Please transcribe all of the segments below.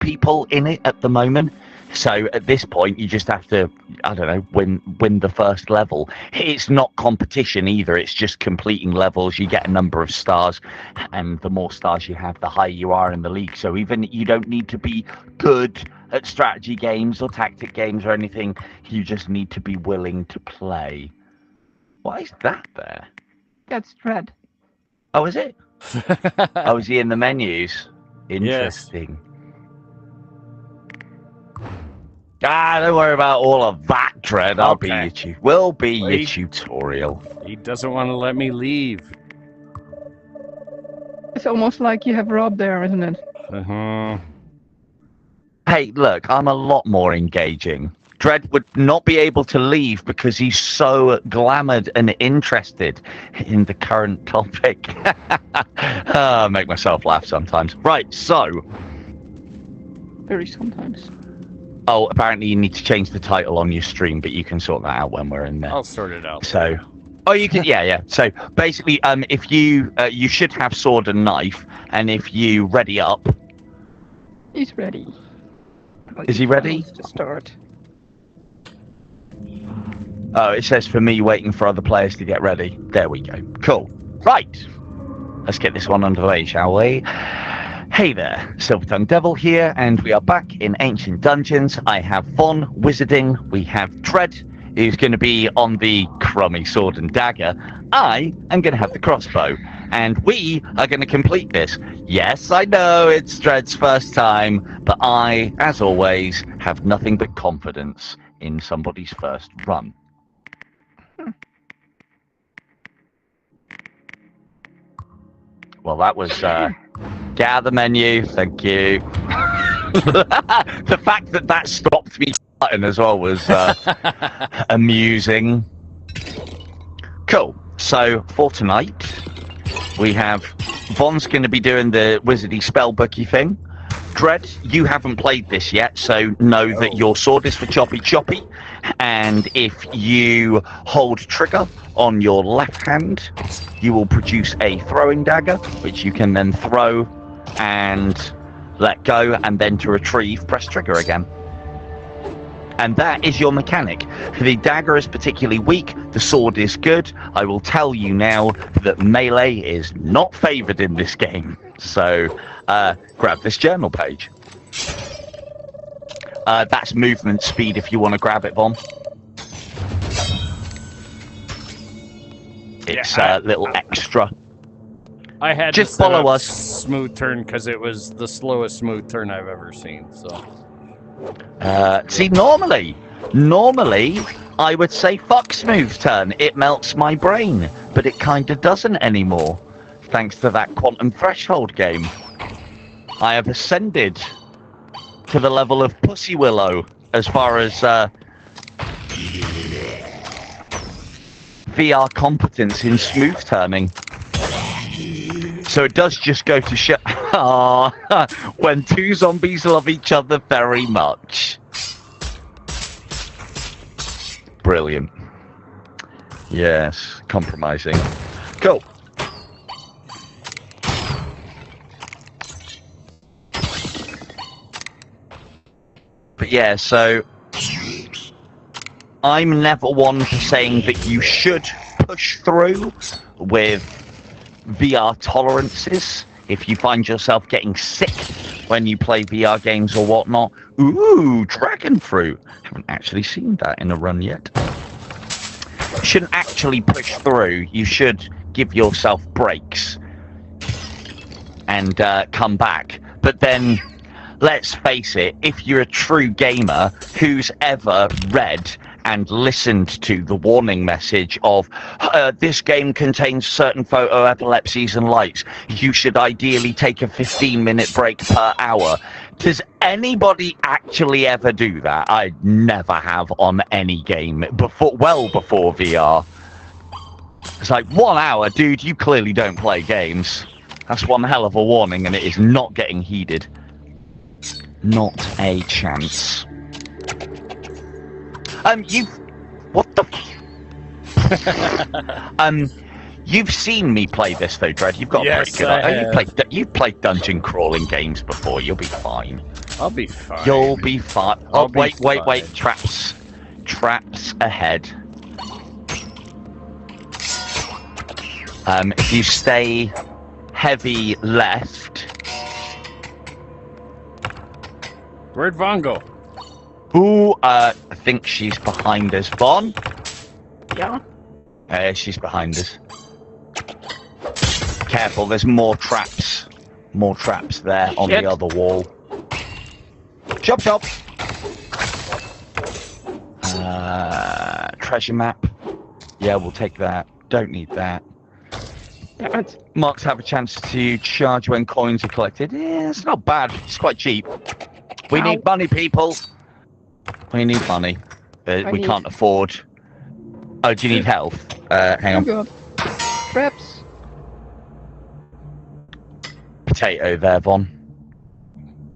people in it at the moment. So at this point, you just have to, I don't know, win the first level. It's not competition either. It's just completing levels. You get a number of stars, and the more stars you have, the higher you are in the league. So even you don't need to be good at strategy games or tactic games or anything. You just need to be willing to play. Why is that there? That's Dread. Oh, is it? Oh, is he in the menus? Interesting. Yes. Don't worry about all of that, Dread. I'll be Okay. your We'll be Wait. your tutorial. He doesn't want to let me leave. It's almost like you have Rob there, isn't it? Uh-huh. Hey, look, I'm a lot more engaging. Dread would not be able to leave because he's so glamoured and interested in the current topic. I make myself laugh sometimes. Right, so... Very sometimes. Oh, apparently you need to change the title on your stream, but you can sort that out when we're in there. I'll sort it out. So... Oh, you can, yeah. So basically, if you should have sword and knife, and if you ready up... He's ready. Is he ready? To start. Oh, it says for me waiting for other players to get ready. There we go. Cool. Right. Let's get this one underway, shall we? Hey there, Silvertongue Devil here, and we are back in Ancient Dungeons. I have Von wizarding. We have Dread, who's going to be on the crummy sword and dagger. I am going to have the crossbow. And we are going to complete this. Yes, I know it's Dread's first time, but I, as always, have nothing but confidence in somebody's first run. Well, that was get out of the menu. Thank you. The fact that stopped me button as well was amusing. Cool. So for tonight, we have Von's going to be doing the wizardy spellbooky thing. Dread, you haven't played this yet, so know that your sword is for choppy choppy, and if you hold trigger on your left hand, you will produce a throwing dagger, which you can then throw and let go, and then to retrieve, press trigger again. And that is your mechanic. The dagger is particularly weak, the sword is good. I will tell you now that melee is not favoured in this game, so grab this journal page. That's movement speed if you want to grab it, Von. It's a little extra. I had Just to set follow up us. smooth turn because it was the slowest smooth turn I've ever seen. So See, normally I would say fuck smooth turn. It melts my brain, but it kind of doesn't anymore, thanks to that Quantum Threshold game. I have ascended to the level of Pussy Willow as far as VR competence in smooth turning. So it does just go to shit. When two zombies love each other very much. Brilliant. Yes, compromising. Cool. But yeah, so I'm never one for saying that you should push through with VR tolerances. If you find yourself getting sick when you play VR games or whatnot. Ooh, dragon fruit. Haven't actually seen that in a run yet. You shouldn't actually push through. You should give yourself breaks and come back. But then, let's face it, if you're a true gamer who's ever read and listened to the warning message of this game contains certain photo epilepsies and lights, you should ideally take a 15-minute break per hour. Does anybody actually ever do that? I never have on any game well before VR. It's like 1 hour, dude, you clearly don't play games. That's one hell of a warning, and it is not getting heeded. Not a chance. What the You've seen me play this though, Dread. You've got Yes, a pretty good. I have. You've played dungeon crawling games before. You'll be fine. I'll be fine. You'll be fine. I'll Oh, be wait. fine. Traps ahead. If you stay heavy left. Where'd Vaughn go? Ooh, I think she's behind us, Vaughn. Yeah. She's behind us. Careful, there's more traps. More traps there on Shit. the other wall. Chop. Treasure map. Yeah, we'll take that. Don't need that. Damn it. Marks have a chance to charge when coins are collected. Yeah, it's not bad. It's quite cheap. We Ow. need money, people. We need money. We need- can't afford. Oh, do you need health? Hang I'm on. good. Traps. Potato there, Von.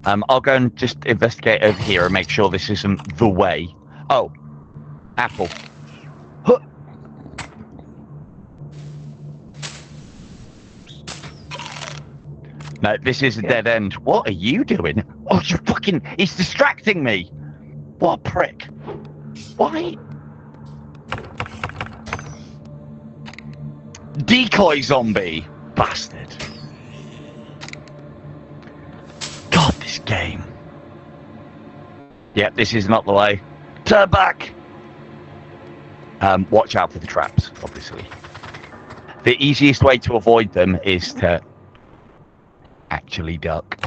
I'll go and just investigate over here and make sure this isn't the way. Oh, apple. Huh. No, this is a dead end. What are you doing? Oh, you're fucking... He's distracting me. What a prick. Why? Decoy zombie. Bastard. God, this game. Yep, this is not the way. Turn back. Watch out for the traps, obviously. The easiest way to avoid them is to actually duck.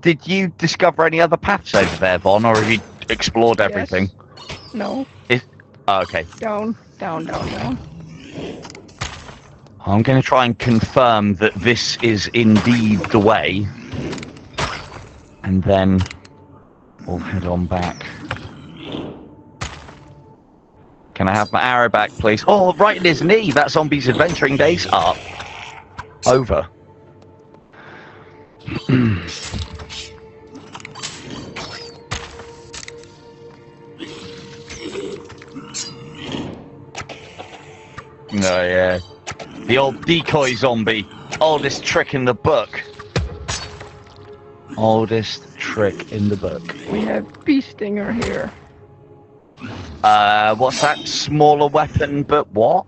Did you discover any other paths over there, Von, or have you explored everything? Yes. No. Oh, okay. Down. I'm going to try and confirm that this is indeed the way, and then we'll head on back. Can I have my arrow back, please? Oh, right in his knee. That zombie's adventuring days are over. No, yeah. The old decoy zombie. Oldest trick in the book. Oldest trick in the book. We have Bee Stinger here. What's that? Smaller weapon, but what?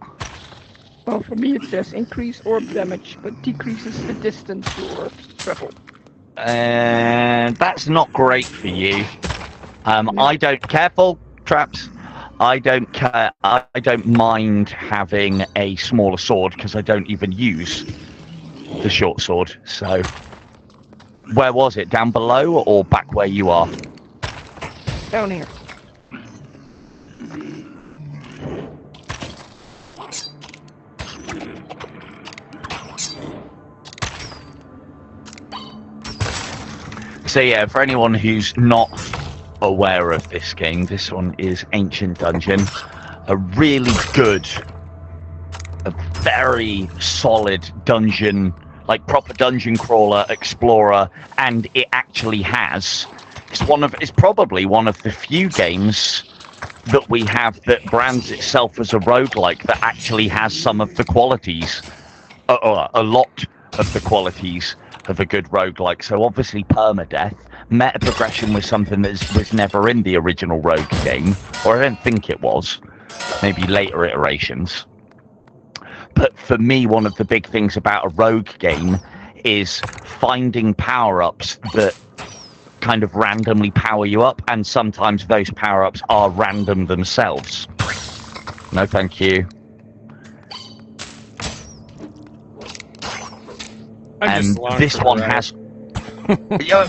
Well, for me it says increase orb damage, but decreases the distance your travel. And that's not great for you. I don't... Careful, traps. I don't care. I don't mind having a smaller sword because I don't even use the short sword. So, where was it? Down below or back where you are? Down here. So yeah, for anyone who's not aware of this game, this one is Ancient Dungeon. A really good, a very solid dungeon, like proper dungeon crawler, explorer, and it actually has. It's probably one of the few games that we have that brands itself as a roguelike that actually has some of the qualities, a lot of the qualities of a good roguelike. So obviously permadeath, meta progression was something that was never in the original Rogue game, or I don't think it was, maybe later iterations. But for me, one of the big things about a Rogue game is finding power-ups that kind of randomly power you up, and sometimes those power-ups are random themselves. No thank you. And this one has...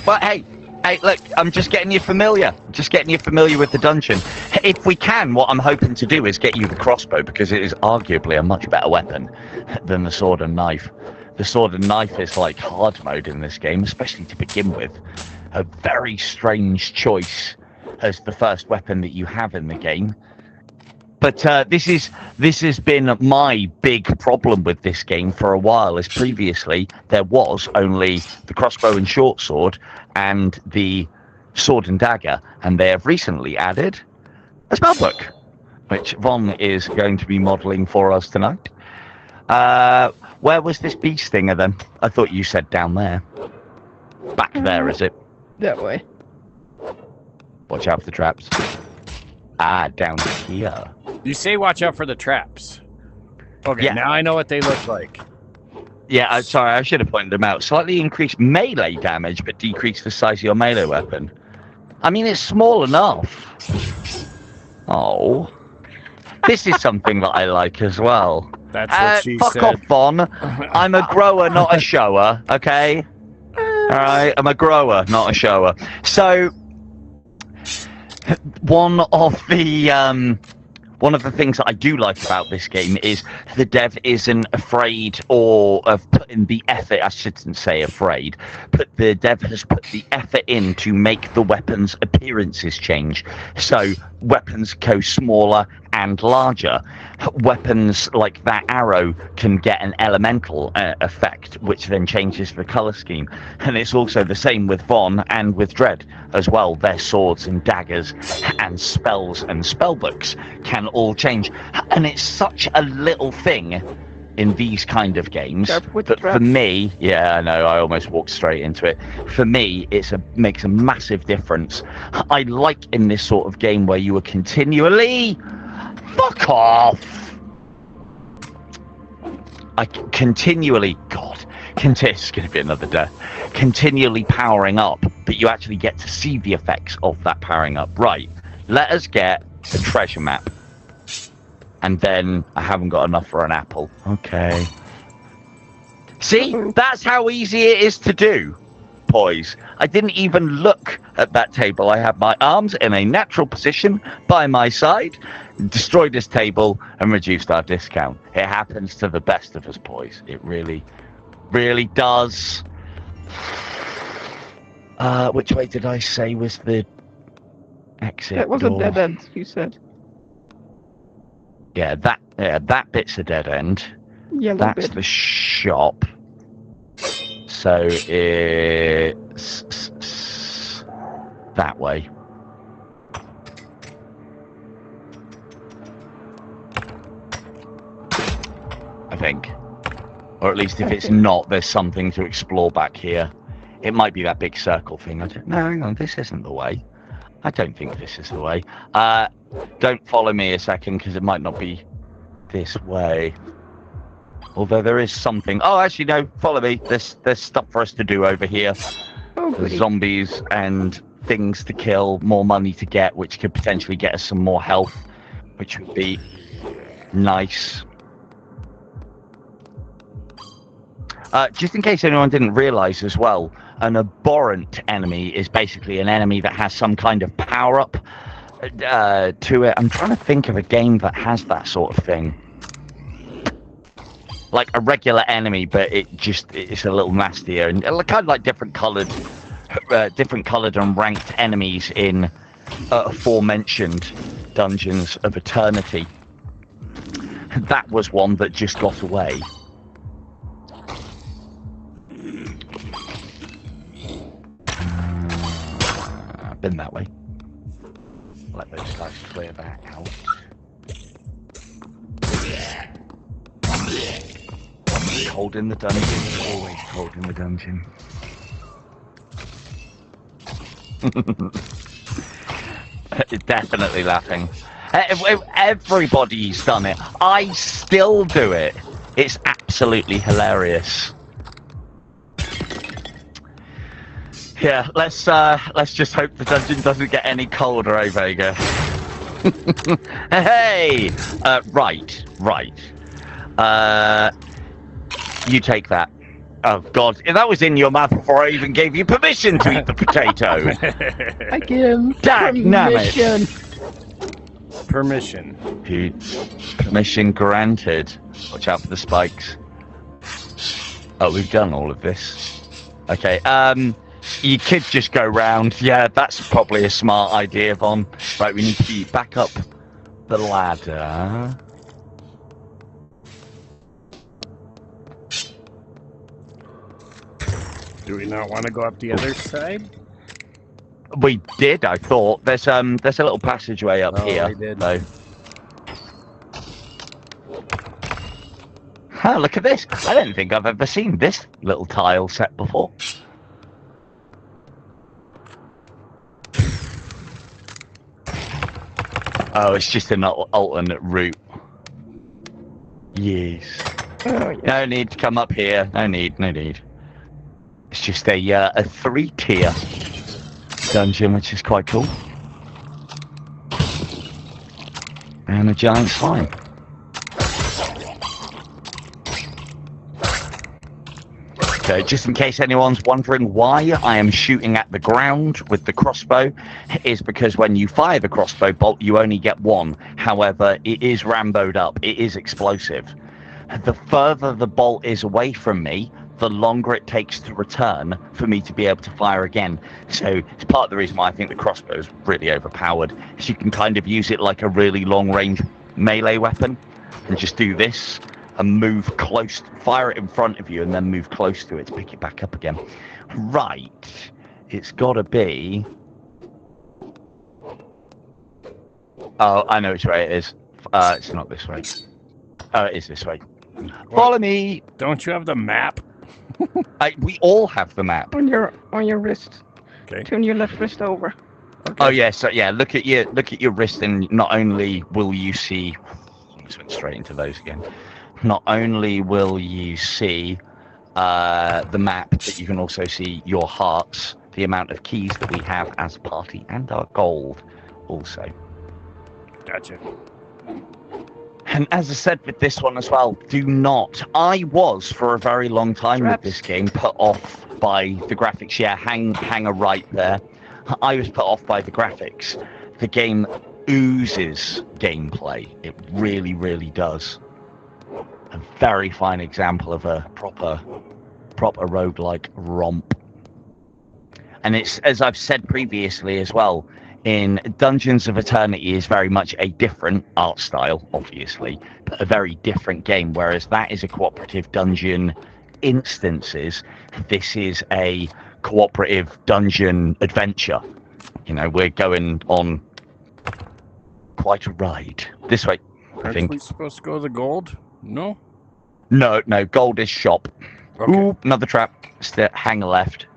but hey, look, I'm just getting you familiar. Just getting you familiar with the dungeon. If we can, what I'm hoping to do is get you the crossbow, because it is arguably a much better weapon than the sword and knife. The sword and knife is like hard mode in this game, especially to begin with. A very strange choice as the first weapon that you have in the game. But this has been my big problem with this game for a while, as previously there was only the crossbow and short sword and the sword and dagger, and they have recently added a spellbook. which Von is going to be modelling for us tonight. Where was this bee stinger then? I thought you said down there. Back there, is it? That way. Watch out for the traps. Ah, down here. You say watch out for the traps. Okay, Yeah. now I know what they look like. Yeah, sorry, I should have pointed them out. Slightly increased melee damage, but decrease the size of your melee weapon. I mean, it's small enough. Oh. This is something that I like as well. That's what she fuck said. off, Von. I'm a grower, not a shower, okay? Alright, I'm a grower, not a shower. So, one of the things that I do like about this game is the dev isn't afraid of putting the effort. I shouldn't say afraid, but the dev has put the effort in to make the weapons' appearances change. So weapons go smaller and larger. Weapons like that arrow can get an elemental effect, which then changes the color scheme. And it's also the same with Von and with Dread as well. Their swords and daggers and spells and spellbooks can all change. And it's such a little thing in these kind of games that for me, yeah, I know, I almost walked straight into it. For me, makes a massive difference. I like in this sort of game where you are continually... Fuck off! Continually, God, it's going to be another death. Continually powering up, but you actually get to see the effects of that powering up. Right, let us get a treasure map. And then I haven't got enough for an apple. Okay. See, that's how easy it is to do, boys. I didn't even look at that table. I had my arms in a natural position by my side, destroyed this table, and reduced our discount. It happens to the best of us, boys. It really, really does. Which way did I say was the exit That was door? a dead end, you said. Yeah, that bit's a dead end. Yellow That's bit. the shop. So it's that way. I think. Or at least if it's not, there's something to explore back here. It might be that big circle thing. I don't know. Hang on, this isn't the way. I don't think this is the way. Don't follow me a second, because it might not be this way. Although there is something. Oh, actually, no. Follow me. There's stuff for us to do over here. Oh, There's goody. zombies and things to kill, more money to get, which could potentially get us some more health, which would be nice. Just in case anyone didn't realize as well, an abhorrent enemy is basically an enemy that has some kind of power-up to it. I'm trying to think of a game that has that sort of thing. Like a regular enemy, but it's a little nastier, and kind of like different coloured and ranked enemies in aforementioned Dungeons of Eternity. That was one that just got away. I've been that way. Let those guys clear that out. Cold in the dungeon, always cold in the dungeon. Definitely laughing. Everybody's done it. I still do it. It's absolutely hilarious. Yeah, let's just hope the dungeon doesn't get any colder, eh, Vega? Hey! Right. You take that. Oh, God. That was in your mouth before I even gave you permission to eat the potato. I give him Dagnabbit. permission. Permission. Permission granted. Watch out for the spikes. Oh, we've done all of this. Okay, you could just go round. Yeah, that's probably a smart idea, Von. Right, we need to be back up the ladder. Do we not want to go up the other side? We did, I thought. There's a little passageway up Oh, here. we did. So Oh, look at this. I don't think I've ever seen this little tile set before. Oh, it's just an alternate route. Yes. Oh, yeah. No need to come up here. No need, no need. It's just a 3-tier dungeon, which is quite cool. And a giant slime. So, just in case anyone's wondering why I am shooting at the ground with the crossbow, is because when you fire the crossbow bolt, you only get one. However, it is ramboed up. It is explosive. The further the bolt is away from me, the longer it takes to return for me to be able to fire again. So it's part of the reason why I think the crossbow is really overpowered. So you can kind of use it like a really long-range melee weapon and just do this and move close, fire it in front of you and then move close to it to pick it back up again. Right. It's got to be... Oh, I know which way it is. It's not this way. Oh, it is this way. Follow me. Don't you have the map? We all have the map. On your wrist. Okay. Turn your left wrist over. Okay. Oh yeah, so yeah, look at your wrist, and not only will you see, just went straight into those again. Not only will you see the map, but you can also see your hearts, the amount of keys that we have as a party, and our gold also. Gotcha. And as I said with this one as well, do not. I was for a very long time Traps. with this game put off by the graphics. Yeah, hanger right there. I was put off by the graphics. The game oozes gameplay. It really, really does. A very fine example of a proper roguelike romp. And it's, as I've said previously as well, in Dungeons of Eternity is very much a different art style, obviously, but a very different game, whereas that is a cooperative dungeon instances. This is a cooperative dungeon adventure. You know, we're going on quite a ride. This way, I Aren't think. we supposed to go to the gold? No? No, gold is shop. Okay. Ooh, another trap. Hanger left.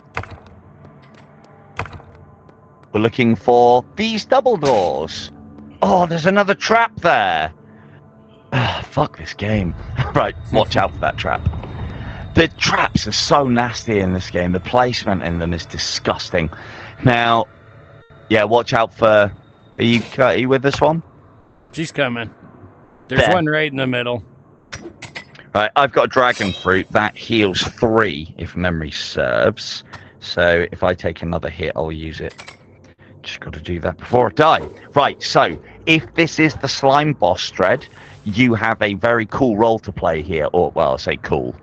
We're looking for these double doors. Oh, there's another trap there. Fuck this game. Right, watch out for that trap. The traps are so nasty in this game. The placement in them is disgusting. Now, yeah, watch out for... Are you with this one? She's coming. There's There. one right in the middle. Right, I've got a dragon fruit. That heals 3, if memory serves. So if I take another hit, I'll use it. Just got to do that before I die. Right, so if this is the slime boss, Dread, you have a very cool role to play here. Or, well, I'll say cool.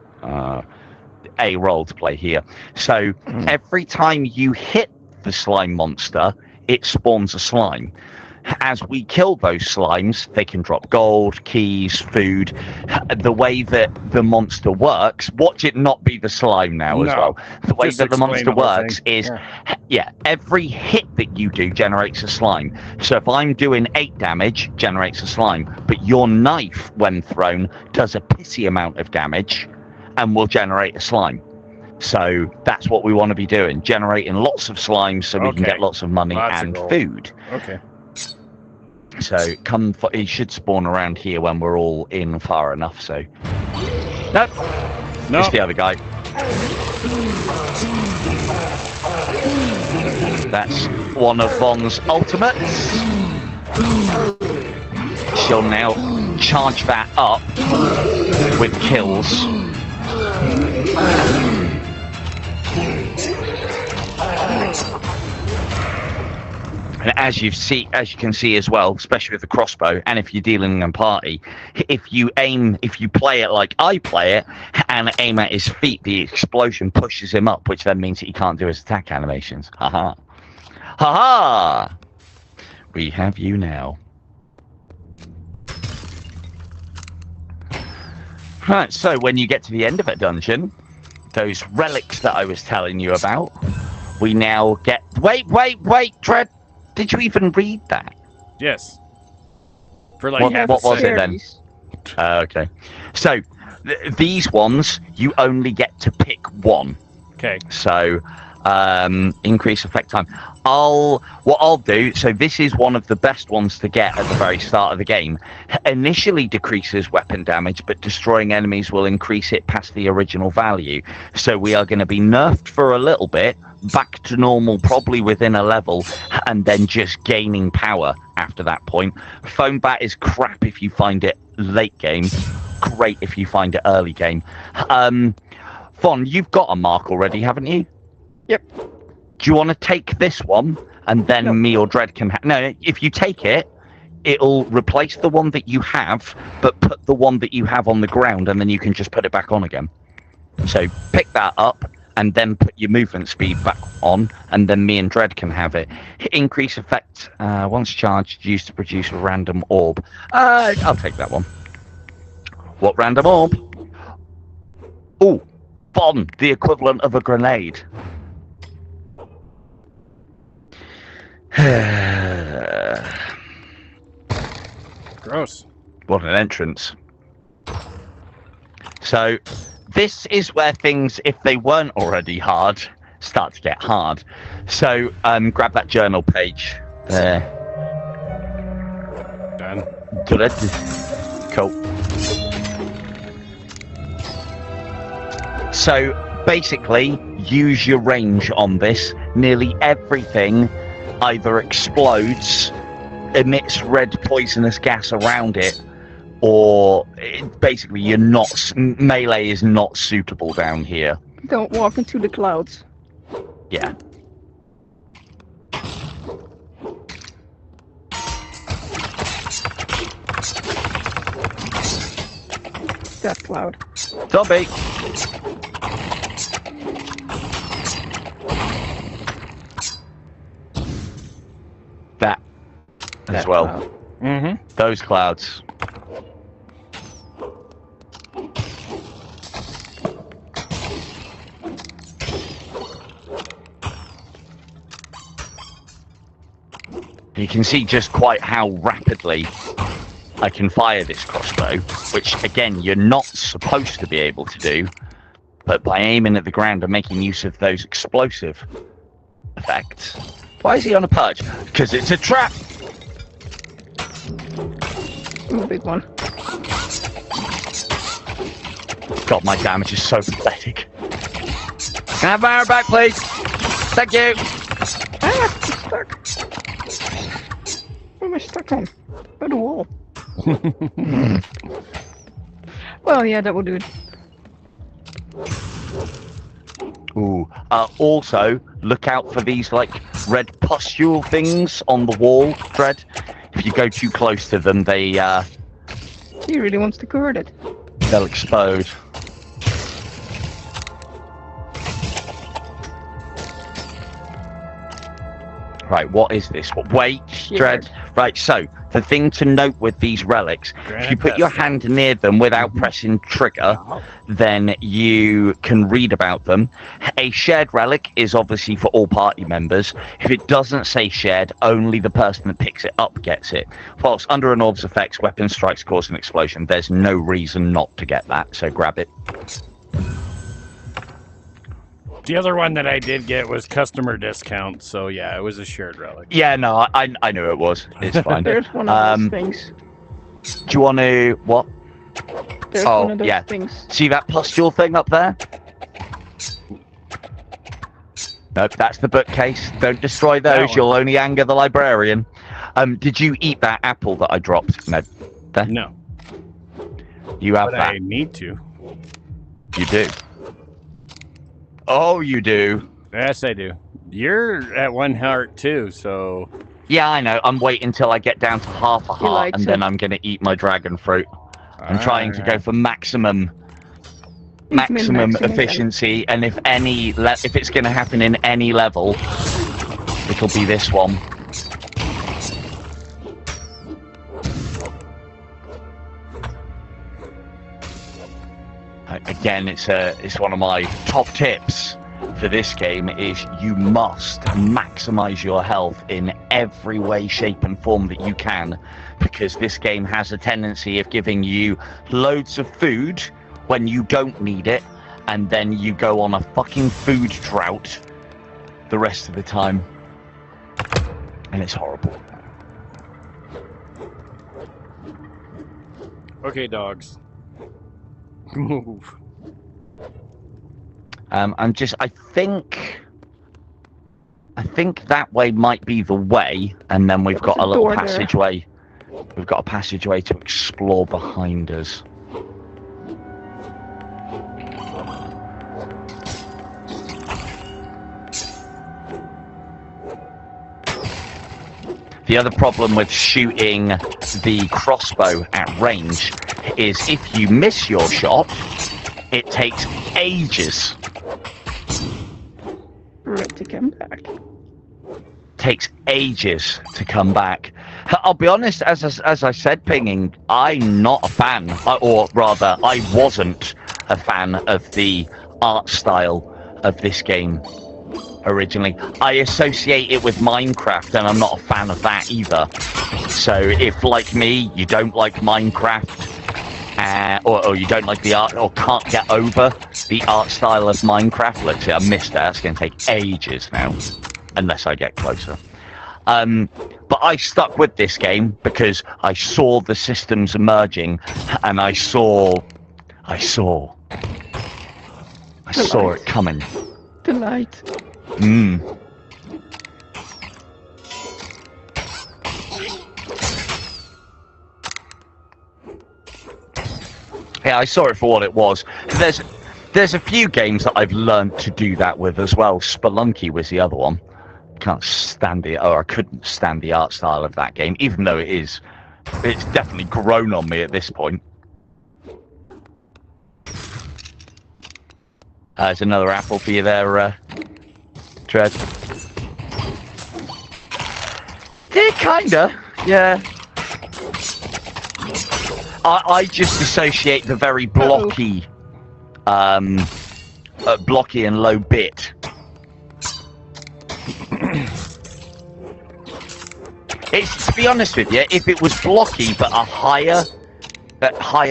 A role to play here. So every time you hit the slime monster, it spawns a slime. As we kill those slimes, they can drop gold, keys, food. The way that the monster works, watch it not be the slime now as No, well. The way just that the explain monster the whole works thing. is, yeah, every hit that you do generates a slime. So if I'm doing 8 damage, generates a slime. But your knife, when thrown, does a pissy amount of damage and will generate a slime. So that's what we want to be doing, generating lots of slimes so we can Okay. get lots of money Lots of and gold. food. Okay. So he should spawn around here when we're all in far enough. So nope, No. it's the other guy. That's one of Von's ultimates. She'll now charge that up with kills. And as you can see as well, especially with the crossbow, and if you're dealing in party, if you play it like I play it, and aim at his feet, the explosion pushes him up, which then means that he can't do his attack animations. Haha. Haha! We have you now. Right, so when you get to the end of a dungeon, those relics that I was telling you about, we now get... Wait, Dread! Did you even read that? Yes. For like What- half what a was it second. then? Okay. So, These ones, you only get to pick one. Okay. So, increase effect time. What I'll do, so this is one of the best ones to get at the very start of the game. Initially decreases weapon damage, but destroying enemies will increase it past the original value. So we are going to be nerfed for a little bit, back to normal probably within a level, and then just gaining power after that point. Foam bat is crap if you find it late game, great if you find it early game. Von, you've got a mark already, haven't you? Yep. Do you want to take this one, and then No. me or Dread can... No, if you take it, it'll replace the one that you have, but put the one that you have on the ground, and then you can just put it back on again. So pick that up, and then put your movement speed back on, and then me and Dread can have it. Increase effect, once charged, used to produce a random orb. I'll take that one. What random orb? Oh, Von, the equivalent of a grenade. Gross. What an entrance. So, this is where things, if they weren't already hard, start to get hard. So, grab that journal page there. Done. Good. Cool. So, basically, use your range on this. Nearly everything either explodes, emits red poisonous gas around it, or basically you're not... Melee is not suitable down here. Don't walk into the clouds. Yeah. That cloud. Dobby. That as That well. cloud. Mm-hmm. Those clouds. You can see just quite how rapidly I can fire this crossbow, which again you're not supposed to be able to do, but by aiming at the ground and making use of those explosive effects. Why is he on a perch? Because it's a trap! Ooh, big one. God, my damage is so pathetic. Can I have my arrow back, please? Thank you! Ah, it's stuck. What am I stuck on? By the wall. Well, yeah, that will do it. Ooh. Also, look out for these, like, red pustule things on the wall, Dread. If you go too close to them, He really wants to convert it. they'll explode. Right, what is this? Wait, Dread. Right, so, the thing to note with these relics, if you put your hand near them without pressing trigger, then you can read about them. A shared relic is obviously for all party members. If it doesn't say shared, only the person that picks it up gets it. Whilst under an orb's effects, weapon strikes cause an explosion. There's no reason not to get that, so grab it. The other one that I did get was customer discount, so yeah, it was a shared relic. Yeah, no, I knew it was. It's fine. There's one of those things. Do you want to... What? There's Oh, one of those yeah. things. See that pustule thing up there? Nope, that's the bookcase. Don't destroy That those. one. You'll only anger the librarian. Did you eat that apple that I dropped? No. There. No, You have but that. I need to. You do. Oh, you do. Yes, I do. You're at 1 heart too, so Yeah, I know. I'm waiting till I get down to half a heart, likes and then it. I'm going to eat my dragon fruit. I'm trying to go Alright. for maximum Min-maxing again. efficiency, and if if it's going to happen in any level, it'll be this one. Again, it's one of my top tips for this game is you must maximize your health in every way, shape and form that you can, because this game has a tendency of giving you loads of food when you don't need it, and then you go on a fucking food drought the rest of the time. And it's horrible. Okay, dogs. Move. I think that way might be the way, and then we've got a little passageway. We've got a passageway to explore behind us. The other problem with shooting the crossbow at range is if you miss your shot, it takes ages. Right to come back. Takes ages to come back. I'll be honest, as I said, Pinging, I'm not a fan, or rather, I wasn't a fan of the art style of this game originally. I associate it with Minecraft, and I'm not a fan of that either. So if, like me, you don't like Minecraft, or you don't like the art, or can't get over the art style of Minecraft, let's say I missed that, it's going to take ages now, unless I get closer. But I stuck with this game because I saw the systems emerging, and I saw it coming. The light. Yeah, I saw it for what it was. There's a few games that I've learned to do that with as well. Spelunky was the other one. Can't stand it, or I couldn't stand the art style of that game, even though it's definitely grown on me at this point. There's another apple for you there, Tread. Yeah, kinda, yeah. I just associate the very blocky, blocky and low bit. It's, to be honest with you, if it was blocky but a higher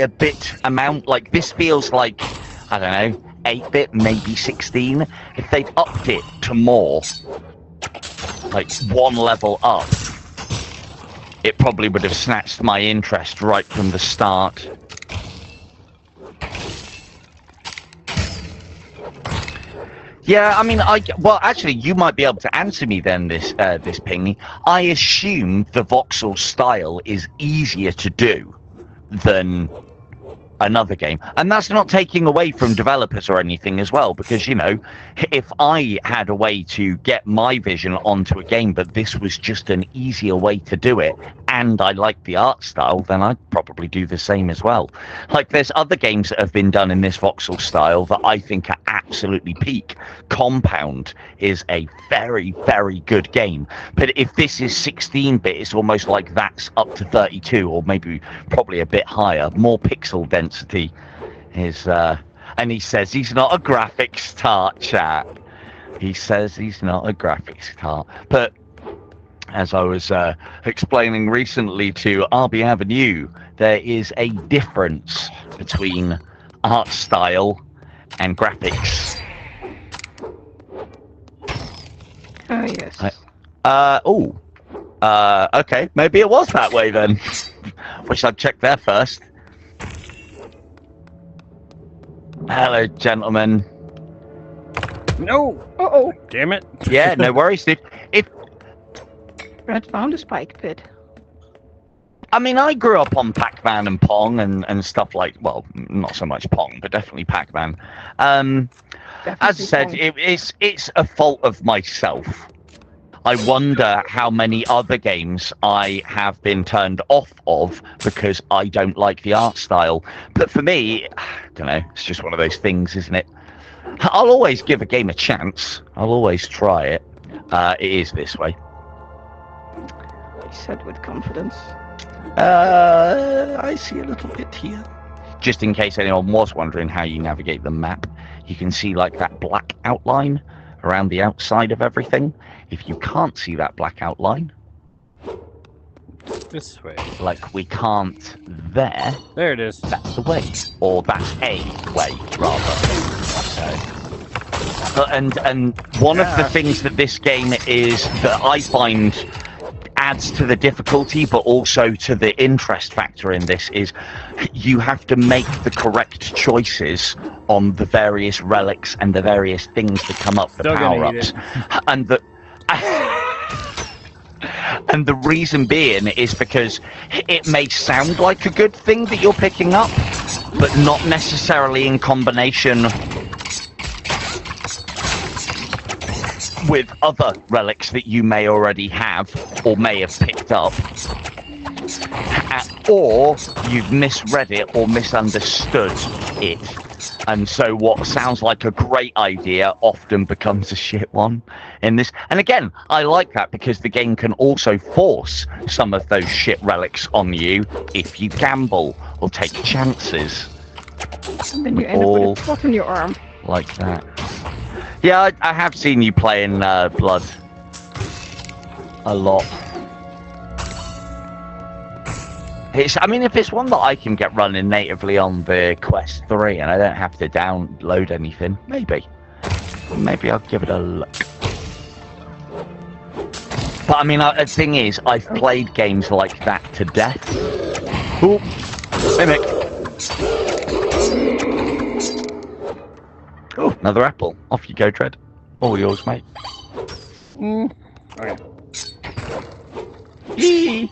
bit amount, like this feels like, I don't know, 8-bit, maybe 16. If they'd upped it to more, like one level up, it probably would have snatched my interest right from the start. Yeah, I mean, well, actually, you might be able to answer me then, this Pingy. I assume the voxel style is easier to do than another game, and that's not taking away from developers or anything as well, because, you know, if I had a way to get my vision onto a game, but this was just an easier way to do it, and I like the art style, then I'd probably do the same as well. Like, there's other games that have been done in this voxel style that I think are absolutely peak. Compound is a very, very good game, but if this is 16-bit, it's almost like that's up to 32, or maybe probably a bit higher. More pixel density is, and he says he's not a graphics tart, chat. He says he's not a graphics tart, but as I was explaining recently to RB Avenue, there is a difference between art style and graphics. Oh, yes. Okay, maybe it was that way then. Wish I'd checked there first. Hello, gentlemen. No! Uh-oh. Damn it. Yeah, no worries, dude. Red found a spike pit. I mean, I grew up on Pac-Man and Pong and stuff like, well, not so much Pong, but definitely Pac-Man. As I said, it's a fault of myself. I wonder how many other games I have been turned off of because I don't like the art style. But for me, I don't know, it's just one of those things, isn't it? I'll always give a game a chance. I'll always try it. It is this way. He said with confidence. I see a little bit here. Just in case anyone was wondering how you navigate the map, you can see like that black outline around the outside of everything. If you can't see that black outline, This way. Like, we can't there. There it is. That's the way. Or that's a way, rather. And one of the things that this game is that I find adds to the difficulty, but also to the interest factor in this, is you have to make the correct choices on the various relics and the various things that come up, the Still gonna power-ups. And the... And the reason being is because it may sound like a good thing that you're picking up, but not necessarily in combination with other relics that you may already have or may have picked up. Or you've misread it or misunderstood it. And so what sounds like a great idea often becomes a shit one in this. And again, I like that because the game can also force some of those shit relics on you if you gamble or take chances. And then you end up with a spot on your arm. Like that. Yeah, I have seen you play in Blood a lot. I mean, if it's one that I can get running natively on the Quest 3 and I don't have to download anything, maybe I'll give it a look. But I mean, the thing is, I've played games like that to death. Ooh, mimic. Oh, another apple. Off you go, Tread. All yours, mate. Okay. Yee.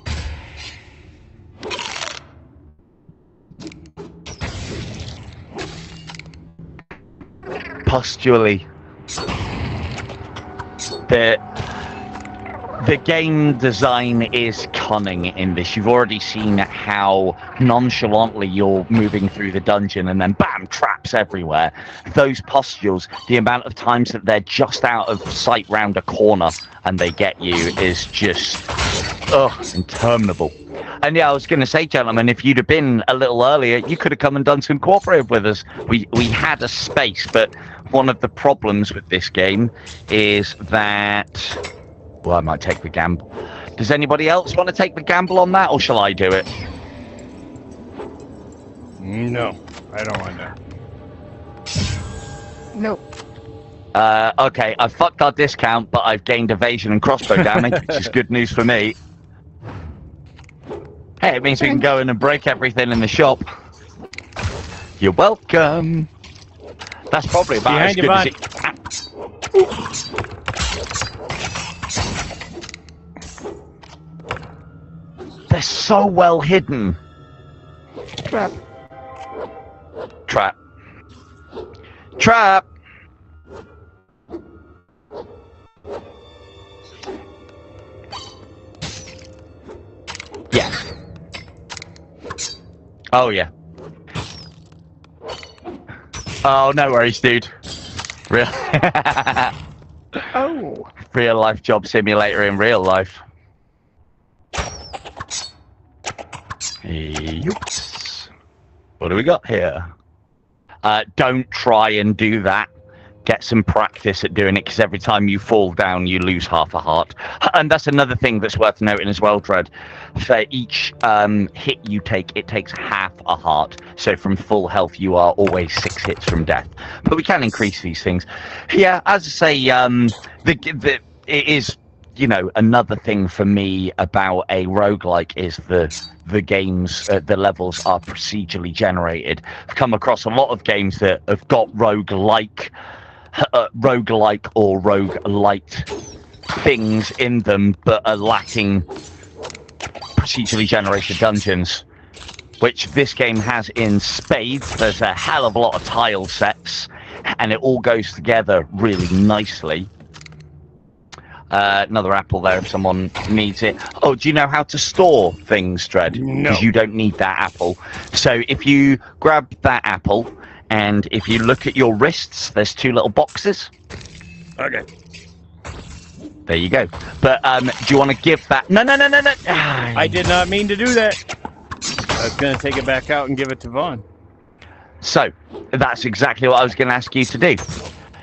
Posturally, the game design is cunning in this. You've already seen how nonchalantly you're moving through the dungeon and then bam, traps everywhere. Those pustules, the amount of times that they're just out of sight round a corner and they get you is just interminable. And yeah, I was going to say, gentlemen, if you'd have been a little earlier, you could have come and done some cooperative with us. We had a space, but one of the problems with this game is that... Well, I might take the gamble. Does anybody else want to take the gamble on that, or shall I do it? No, I don't want to. Nope. Okay, I've fucked our discount, but I've gained evasion and crossbow damage, which is good news for me. Hey, it means we can go in and break everything in the shop. You're welcome. That's probably about Behind as you, good as bud. it... They're so well hidden. Trap. Trap. Trap! Yeah. Oh, yeah. Oh, no worries, dude. Real... Oh. Real life job simulator in real life. Oops. What do we got here? Don't try and do that. Get some practice at doing it, because every time you fall down, you lose half a heart. And that's another thing that's worth noting as well, Dread. For each hit you take, it takes half a heart. So from full health, you are always 6 hits from death. But we can increase these things. Yeah, as I say, it is, you know, another thing for me about a roguelike is the games, the levels are procedurally generated. I've come across a lot of games that have got roguelike or roguelite things in them, but are lacking procedurally generated dungeons, which this game has in spades. There's a hell of a lot of tile sets, and it all goes together really nicely. Another apple there if someone needs it. Oh, do you know how to store things, Dread? No. Because you don't need that apple. So if you grab that apple, and if you look at your wrists, there's 2 little boxes. Okay. There you go. But do you want to give that... No. I did not mean to do that. I was going to take it back out and give it to Vaughn. So, that's exactly what I was going to ask you to do.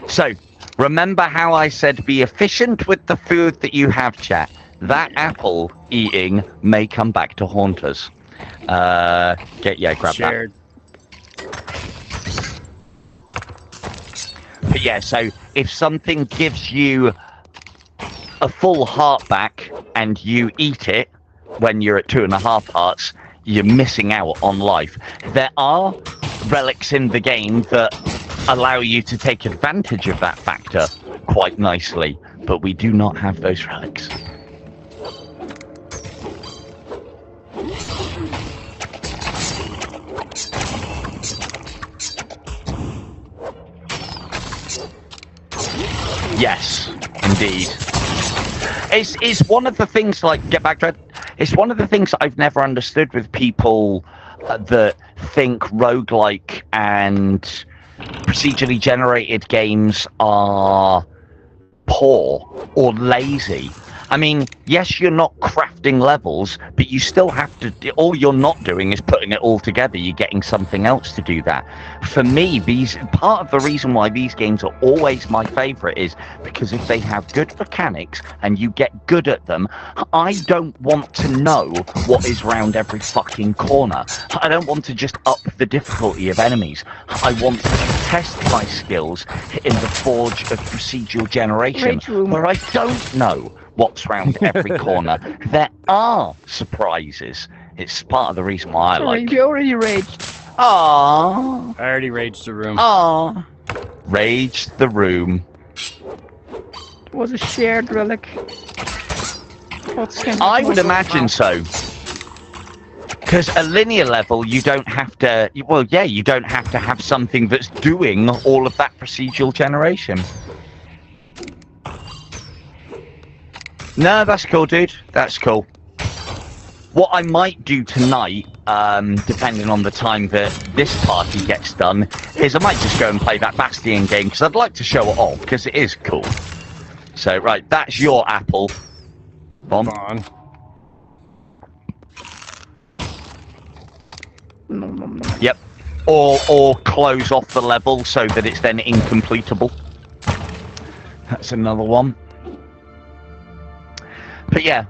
So, remember how I said be efficient with the food that you have, chat? that apple eating may come back to haunt us. Grab Shared. that. But yeah, so if something gives you a full heart back and you eat it when you're at 2.5 hearts, you're missing out on life. There are relics in the game that allow you to take advantage of that factor quite nicely, but we do not have those relics. Yes, indeed. It's one of the things, like, get back to it. It's one of the things that I've never understood with people that think roguelike and procedurally generated games are poor or lazy. I mean, yes, you're not crafting levels, but you still have to. All you're not doing is putting it all together. You're getting something else to do that. For me, part of the reason why these games are always my favorite is because if they have good mechanics and you get good at them, I don't want to know what is round every fucking corner. I don't want to just up the difficulty of enemies. I want to test my skills in the forge of procedural generation, where I don't know what's round every corner. There are surprises. It's part of the reason why I like. You already raged. Ah. I already raged the room. Ah. Raged the room. It was a shared relic. I would imagine so. Because a linear level, you don't have to. Well, yeah, you don't have to have something that's doing all of that procedural generation. No, that's cool, dude. That's cool. What I might do tonight, depending on the time that this party gets done, is I might just go and play that Bastion game, because I'd like to show it off, because it is cool. So, right, that's your apple. Bomb. On. Yep. Or close off the level so that it's then incompletable. That's another one. But yeah,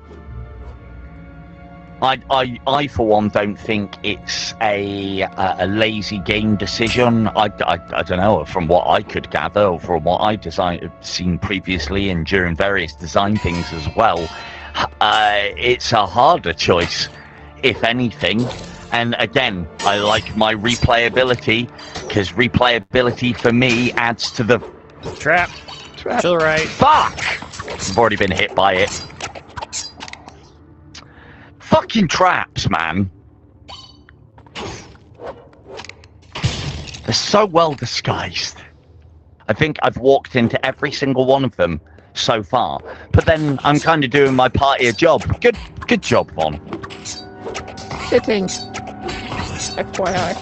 I for one don't think it's a lazy game decision. I don't know, from what I could gather, or from what I've seen previously and during various design things as well. It's a harder choice, if anything. And again, I like my replayability, because replayability for me adds to the Trap. To the right. Fuck! I've already been hit by it. Fucking traps, man. They're so well disguised. I think I've walked into every single one of them so far. But then I'm kind of doing my party a job. Good job, Von. Sitting. FYI.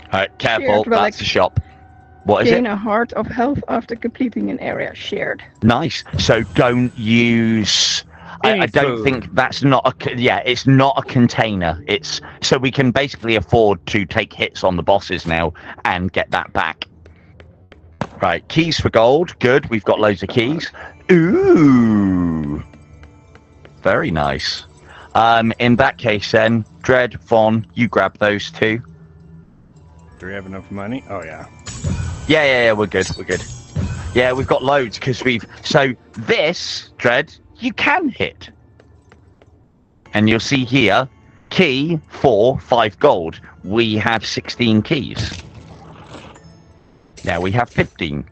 Alright, careful, that's a shop. What is it? Gain a heart of health after completing an area shared. Nice. So don't use. I don't think that's not a. Yeah, it's not a container. It's so we can basically afford to take hits on the bosses now and get that back. Right, keys for gold. Good. We've got loads of keys. Ooh, very nice. In that case, then, Dread, Von, you grab those two. Do we have enough money? Oh yeah. Yeah, we're good. Yeah, we've got loads because so this, Dread, you can hit. And you'll see here, key 5 gold. We have 16 keys. Now we have 15.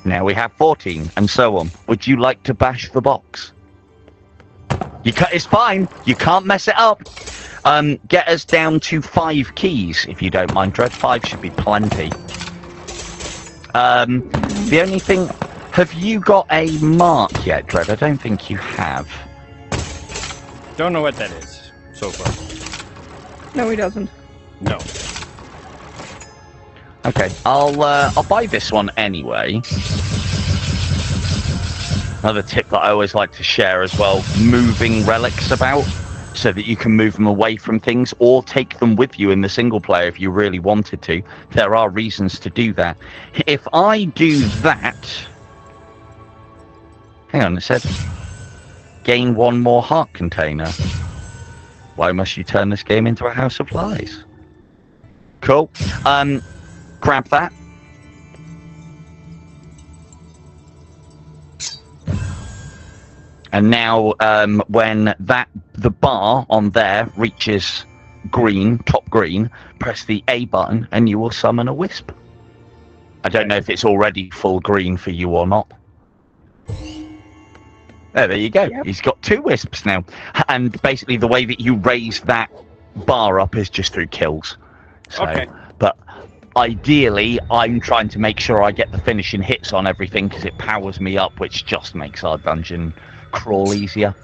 Now we have 14, and so on. Would you like to bash the box? It's fine. You can't mess it up. Get us down to 5 keys, if you don't mind, Dread. 5 should be plenty. The only thing... Have you got a mark yet, Dread? I don't think you have. Don't know what that is so far. No, he doesn't. No. Okay, I'll buy this one anyway. Another tip that I always like to share as well, moving relics about. so that you can move them away from things or take them with you in the single player if you really wanted to. There are reasons to do that. If I do that... Hang on, it said gain 1 more heart container. Why must you turn this game into a House of Lies? Cool. Grab that. And now, when the bar on there reaches green, top green, press the A button and you will summon a wisp. I don't know if it's already full green for you or not. There you go. Yep. He's got 2 wisps now. And basically the way that you raise that bar up is just through kills. So, Okay. But ideally, I'm trying to make sure I get the finishing hits on everything because it powers me up, which just makes our dungeon crawl easier.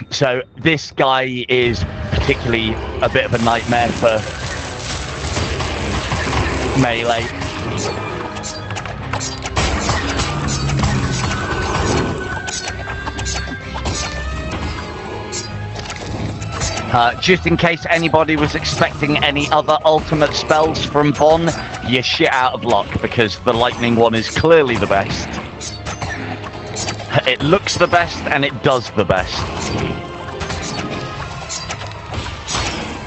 So this guy is particularly a bit of a nightmare for melee. Just in case anybody was expecting any other ultimate spells from Von, you're shit out of luck because the lightning one is clearly the best. It looks the best and it does the best.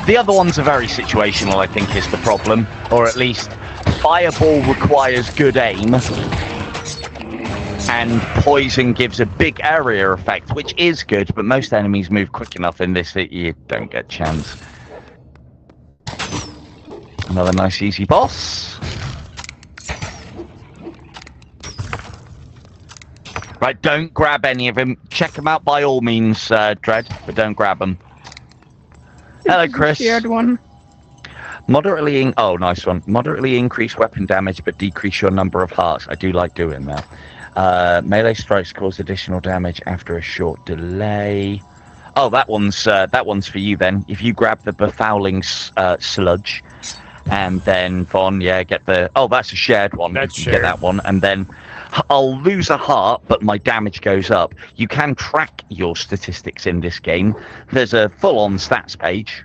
The other ones are very situational, I think, is the problem. Or at least Fireball requires good aim. And Poison gives a big area effect, which is good, but most enemies move quick enough in this that you don't get a chance. Another nice easy boss. Right, don't grab any of them. Check them out by all means, Dread, but don't grab them. Hello, Chris. Shared one. Oh, nice one. Moderately increase weapon damage, but decrease your number of hearts. I do like doing that. Melee strikes cause additional damage after a short delay. Oh, that one's for you then. If you grab the befouling sludge, and then Von, get the... Oh, that's a shared one. That's you can get that one, and then I'll lose a heart, but my damage goes up. You can track your statistics in this game. There's a full-on stats page.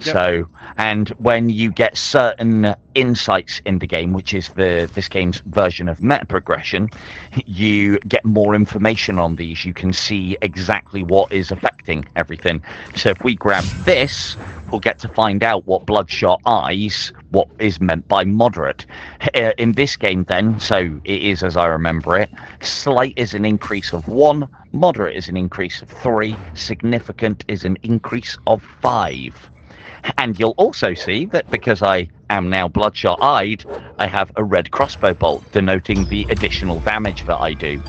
Yep. So, and when you get certain insights in the game, which is this game's version of meta progression, you get more information on these. You can see exactly what is affecting everything. So if we grab this, we'll get to find out what Bloodshot Eyes, what is meant by moderate. In this game then, so it is as I remember it, slight is an increase of 1, moderate is an increase of 3, significant is an increase of 5. And you'll also see that because I am now bloodshot-eyed, I have a red crossbow bolt denoting the additional damage that I do.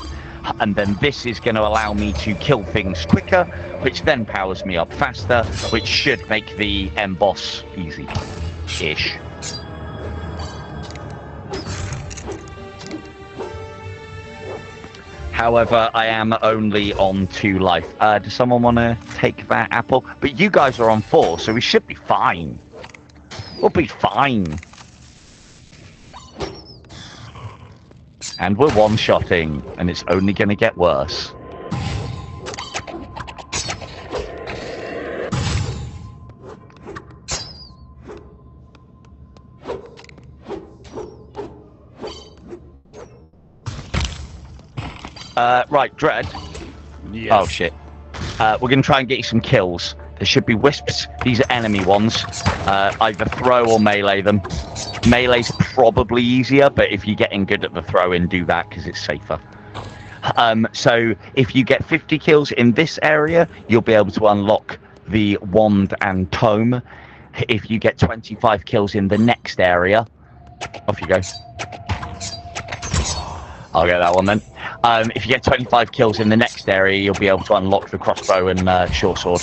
And then this is going to allow me to kill things quicker, which then powers me up faster, which should make the end boss easy-ish. However, I am only on 2 life. Does someone want to take that apple? But you guys are on 4, so we should be fine. We'll be fine. And we're one-shotting, and it's only going to get worse. Right, Dread. Yes. Oh, shit. We're going to try and get you some kills. There should be wisps. These are enemy ones. Either throw or melee them. Melee's probably easier, but if you're getting good at the throw-in, do that because it's safer. So if you get 50 kills in this area, you'll be able to unlock the wand and tome. If you get 25 kills in the next area, off you go. I'll get that one then. If you get 25 kills in the next area, you'll be able to unlock the crossbow and short sword.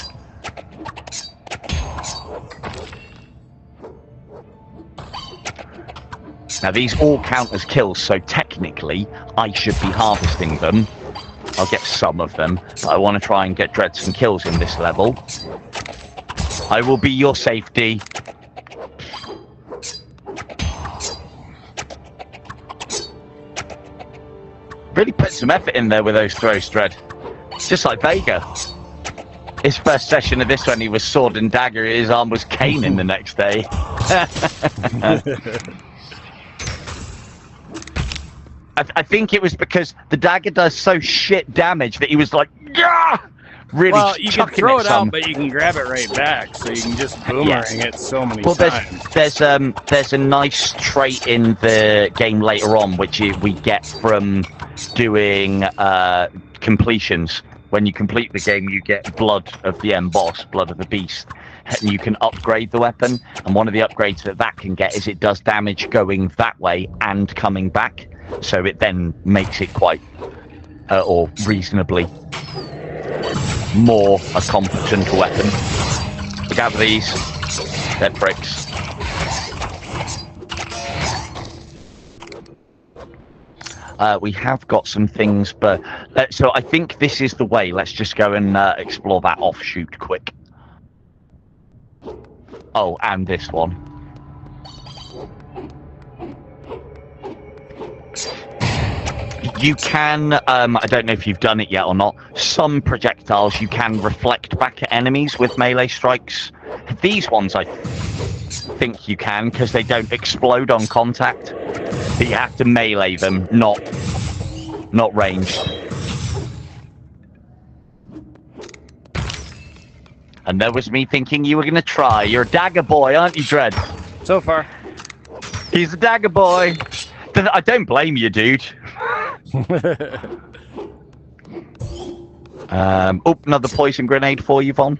Now these all count as kills, so technically I should be harvesting them. I'll get some of them, but I want to try and get Dread some kills in this level. I will be your safety. Really put some effort in there with those throws, Dread. Just like Vega. his first session of this one, he was sword and dagger. His arm was caning the next day. I think it was because the dagger does so shit damage that he was like, "Gah!" Really. Well, you can chucking throw it some. out, but you can grab it right back, so you can just boomerang it so many Well, times. there's a nice trait in the game later on, which we get from doing completions. When you complete the game, you get blood of the end boss, blood of the beast, and you can upgrade the weapon. And one of the upgrades that can get is it does damage going that way and coming back. So it then makes it quite, or reasonably, more a competent weapon. Look out for these. They're pricks. We have got some things, but so I think this is the way. Let's just go and explore that offshoot quick. Oh, and this one. You can, I don't know if you've done it yet or not, some projectiles you can reflect back at enemies with melee strikes. These ones I think you can, because they don't explode on contact. But you have to melee them, not ranged. And there was me thinking you were going to try. You're a dagger boy, aren't you, Dread? So far. He's a dagger boy. I don't blame you, dude. Oh, another poison grenade for you, Von.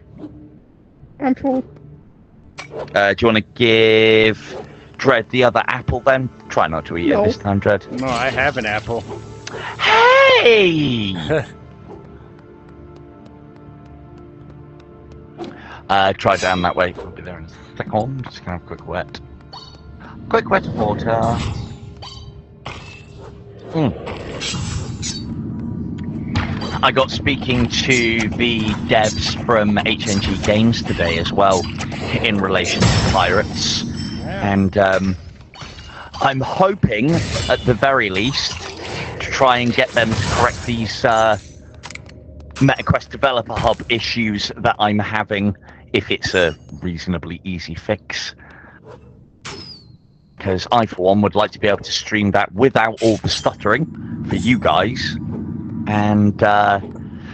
I'm full. Do you want to give Dread the other apple then? Try not to eat it this time, Dread. No, I have an apple. Hey! Try down that way. I'll be there in a second. Just gonna have a quick wet. Quick wet of water. I got speaking to the devs from HNG Games today as well in relation to Pirates. And I'm hoping, at the very least, to try and get them to correct these MetaQuest Developer Hub issues that I'm having, if it's a reasonably easy fix. Because I, for one, would like to be able to stream that without all the stuttering for you guys. And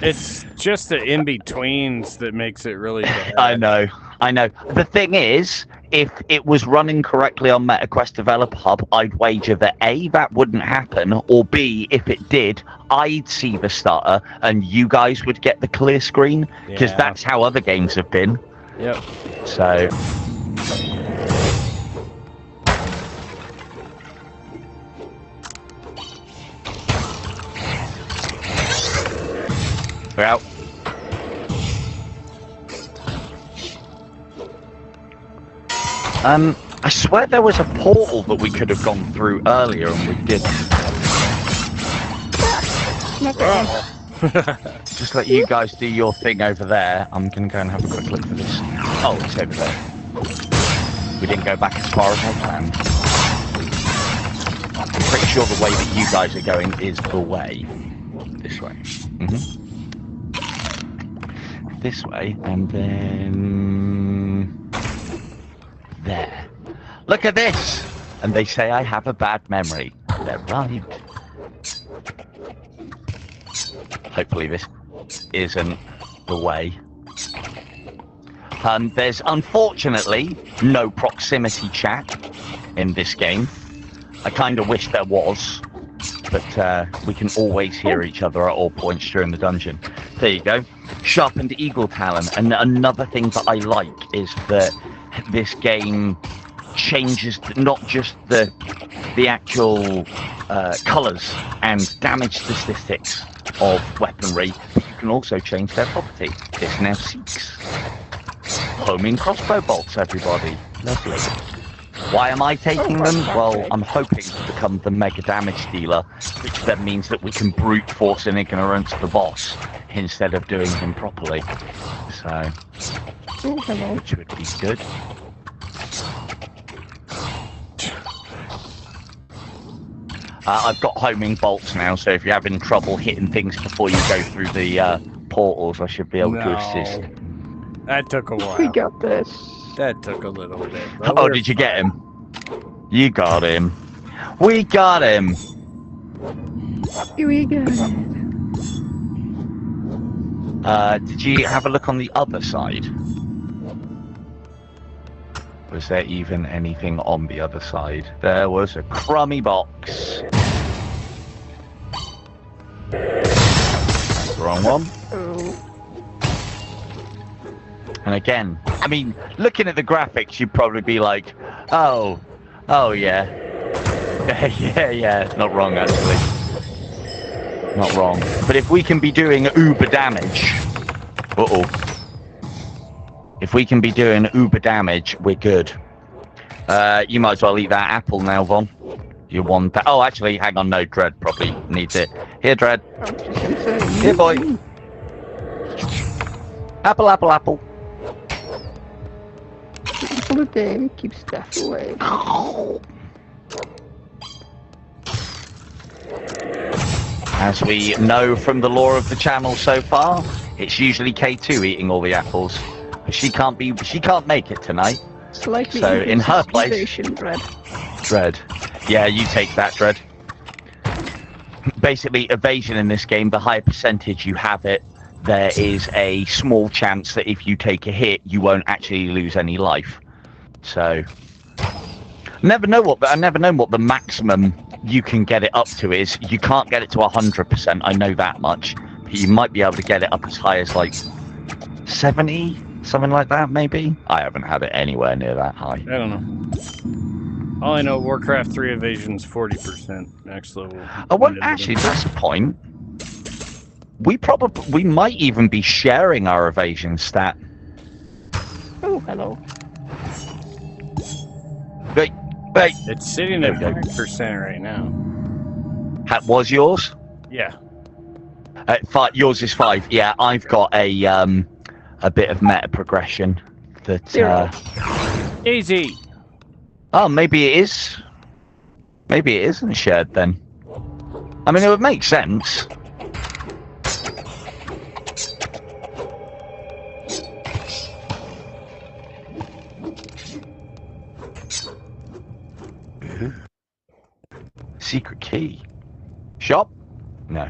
it's just the in-betweens that makes it really bad. I know. The thing is, if it was running correctly on MetaQuest Developer Hub, I'd wager that A, that wouldn't happen, or B, if it did, I'd see the stutter and you guys would get the clear screen, because that's how other games have been. Yep. So... we're out. I swear there was a portal that we could have gone through earlier and we didn't. Just let you guys do your thing over there. I'm gonna go and have a quick look for this. Oh, it's over there. We didn't go back as far as I planned. I'm pretty sure the way that you guys are going is the way. This way. This way, and then there. Look at this! And they say I have a bad memory. They're right. Hopefully this isn't the way. There's unfortunately no proximity chat in this game. I kind of wish there was, but we can always hear each other at all points during the dungeon. There you go. Sharpened eagle talon. And another thing that I like is that this game changes not just the actual colours and damage statistics of weaponry, but you can also change their property. This now seeks homing crossbow bolts, everybody. Lovely. Why am I taking them? Well, I'm hoping to become the mega damage dealer, which then means that we can brute force and ignorance the boss instead of doing him properly. So, which would be good. I've got homing bolts now, so if you're having trouble hitting things before you go through the portals, I should be able to assist. That took a while. We got this. That took a little bit. but Oh, we're did you get fine. him? You got him. We got him. Here we go. Did you have a look on the other side? Was there even anything on the other side? There was a crummy box. Wrong one. Oh, And again, I mean, looking at the graphics, you'd probably be like, oh yeah. yeah, not wrong actually. Not wrong. But if we can be doing uber damage, if we can be doing uber damage, we're good. You might as well eat that apple now, Von. You want that? Oh, actually, hang on. No, Dread probably needs it. Here, Dread. I was just gonna say. Here, boy. Apple, apple, apple. People of day keep stuff away. As we know from the lore of the channel so far, it's usually K2 eating all the apples. But she can't make it tonight. Slightly So, in her place- evasion, Brad. Dread. Yeah, you take that, Dread. Basically, evasion in this game, the higher percentage you have it, there is a small chance that if you take a hit, you won't actually lose any life. So, I never know what the maximum you can get it up to is. You can't get it to 100%, I know that much. But you might be able to get it up as high as like 70, something like that, maybe? I haven't had it anywhere near that high. I don't know. All I know, Warcraft 3 evasion's 40% next level. Oh, well, actually, that's a point. We might even be sharing our evasion stat. Oh, hello. Wait. It's sitting There at we go. 5% right now. Was yours? Yeah. Yours is 5. Yeah, I've got a bit of meta progression that. 0. Easy. Oh, maybe it is. Maybe it isn't shared then. I mean, it would make sense. Ooh. Secret key. Shop? No.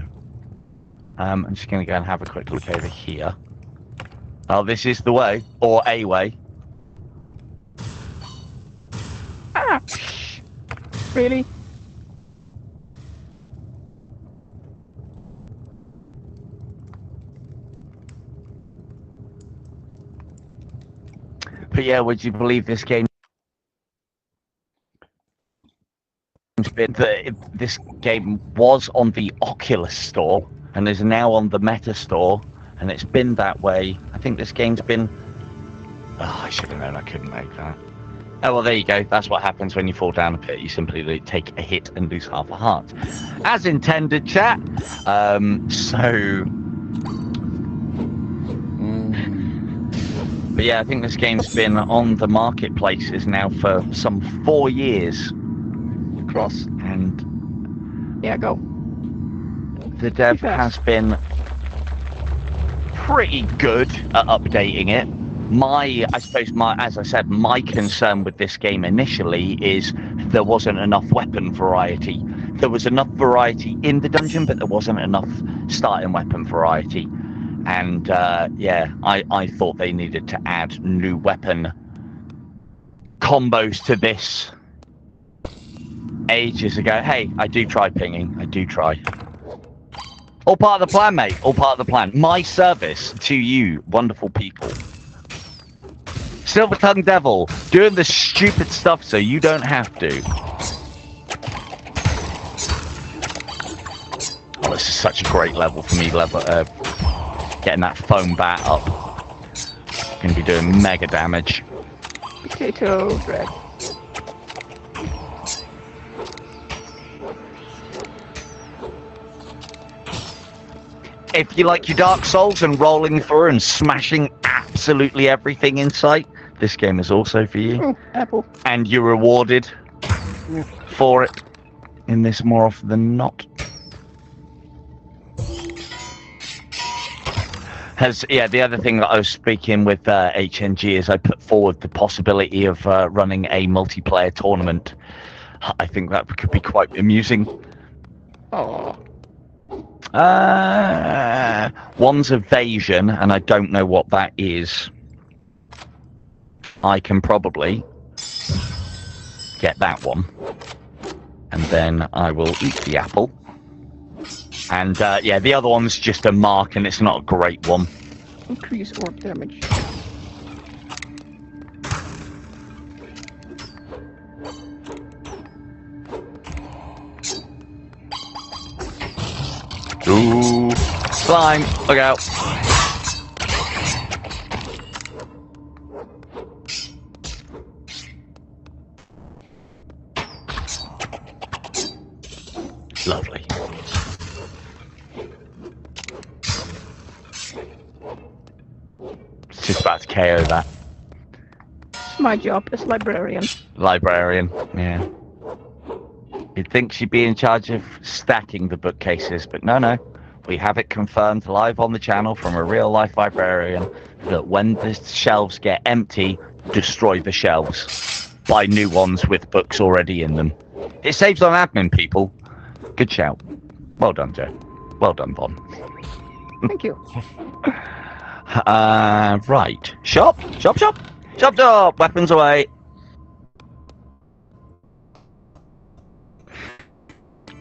I'm just going to go and have a quick look over here. Oh, this is the way, or a way. Ah! Really? But yeah, would you believe this game? This game was on the Oculus store and is now on the Meta store, and it's been that way. I think this game's been. Oh, I should have known I couldn't make that. Oh well, there you go. That's what happens when you fall down a pit. You simply take a hit and lose half a heart, as intended, chat. But yeah, I think this game's been on the marketplaces now for some 4 years. Cross. And Yeah, go. the dev Pretty fast. has been pretty good at updating it. As I said, my concern with this game initially is there wasn't enough weapon variety. There was enough variety in the dungeon, but there wasn't enough starting weapon variety. And yeah, I thought they needed to add new weapon combos to this ages ago. Hey, I do try pinging. I do try. All part of the plan, mate. All part of the plan. My service to you, wonderful people. Silver Tongue Devil, doing the stupid stuff so you don't have to. Oh, this is such a great level for me. Getting that foam bat up. Going to be doing mega damage. Potato bread. If you like your Dark Souls and rolling through and smashing absolutely everything in sight, this game is also for you. Oh, apple. And you're rewarded for it in this more often than not. The other thing that I was speaking with HNG is I put forward the possibility of running a multiplayer tournament. I think that could be quite amusing. Oh, One's evasion, and I don't know what that is. I can probably get that one, and then I will eat the apple. And the other one's just a mark, and it's not a great one. increase orb damage. Ooh, slime! Look out! Lovely. Just about to KO that. It's my job as librarian. Librarian, yeah. You'd think she'd be in charge of stacking the bookcases, but no. We have it confirmed live on the channel from a real-life librarian that when the shelves get empty, destroy the shelves. Buy new ones with books already in them. It saves on admin, people. Good shout. Well done, Joe. Well done, Von. Thank you. Right. Shop! Weapons away!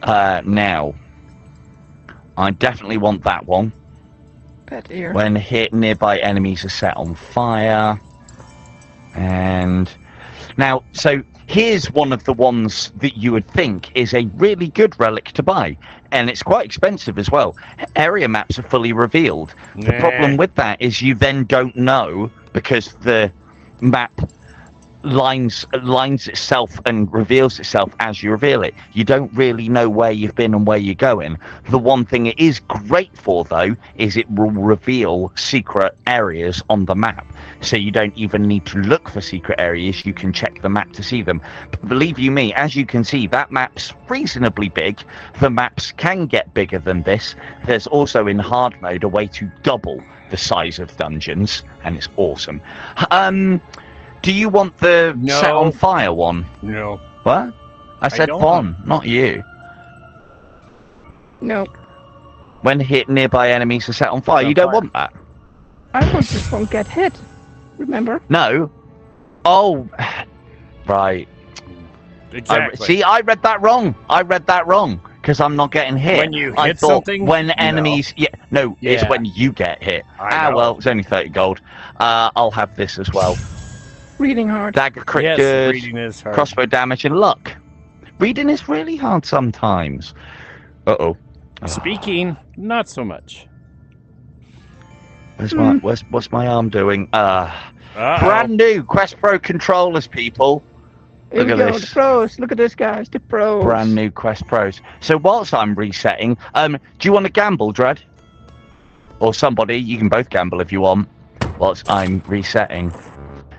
Now, I definitely want that one. Pet ear. When hit, nearby enemies are set on fire. And now, so here's one of the ones that you would think is a really good relic to buy. And it's quite expensive as well. Area maps are fully revealed. The problem with that is you then don't know, because the map lines itself and reveals itself as you reveal it. You don't really know where you've been and where you're going. The one thing it is great for, though, is it will reveal secret areas on the map. So you don't even need to look for secret areas. You can check the map to see them. But believe you me, as you can see, that map's reasonably big. The maps can get bigger than this. There's also in hard mode a way to double the size of dungeons, and it's awesome. Do you want the set on fire one? No. What? I said Von, not you. No. When hit, nearby enemies are set on fire. You don't want that? I want this one get hit. Remember? No. Oh, right. Exactly. I read that wrong. Because I'm not getting hit. When you I hit thought something? when enemies... It's when you get hit. Well, it's only 30 gold. I'll have this as well. Reading hard. Dagger crit Yes, good, reading is hard. crossbow damage, and luck. Reading is really hard sometimes. Uh-oh. Speaking, not so much. What's my arm doing? Brand new Quest Pro controllers, people. Here Look we at go, this. the pros. Look at this, guys. The pros. Brand new Quest Pros. So whilst I'm resetting, do you want to gamble, Dread? Or somebody, you can both gamble if you want, whilst I'm resetting.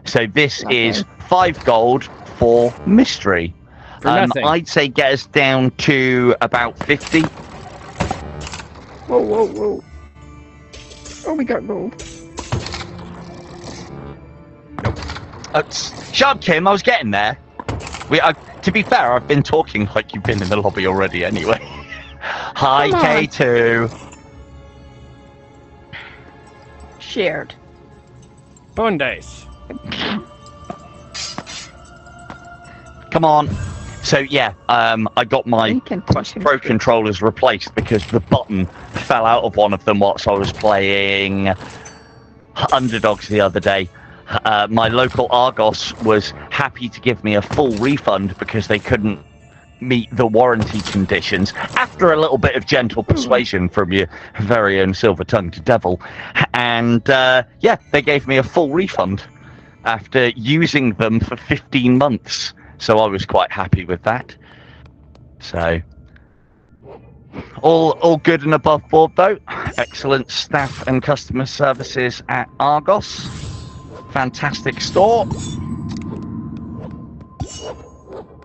So this is 5 gold for mystery. For nothing. I'd say get us down to about 50. Whoa. Oh, we got gold. Shut up, Kim, I was getting there. To be fair, I've been talking like you've been in the lobby already anyway. Hi, Come on. K2. Shared. Bone dice. Come on. So yeah, I got my We can punch him Pro straight. controllers replaced because the button fell out of one of them whilst I was playing Underdogs the other day. My local Argos was happy to give me a full refund because they couldn't meet the warranty conditions after a little bit of gentle persuasion from your very own silver-tongued devil. And they gave me a full refund after using them for 15 months. So I was quite happy with that. So all good and above board though. Excellent staff and customer services at Argos. Fantastic store.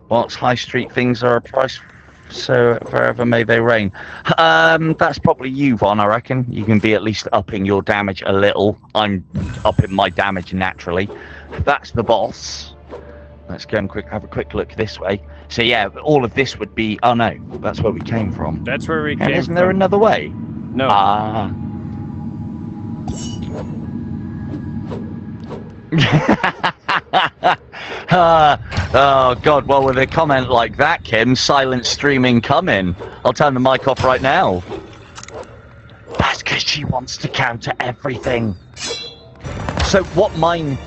Whilst high street things are a price so forever may they reign. That's probably you, Von, I reckon. You can be at least upping your damage a little. I'm upping my damage naturally. That's the boss. Let's go and have a quick look this way. So yeah, all of this would be... Oh no, that's where we came from. That's where we came And from. isn't there another way? No. Ah. Oh god, well with a comment like that, Kim, silent streaming coming. I'll turn the mic off right now. That's because she wants to counter everything. So what mine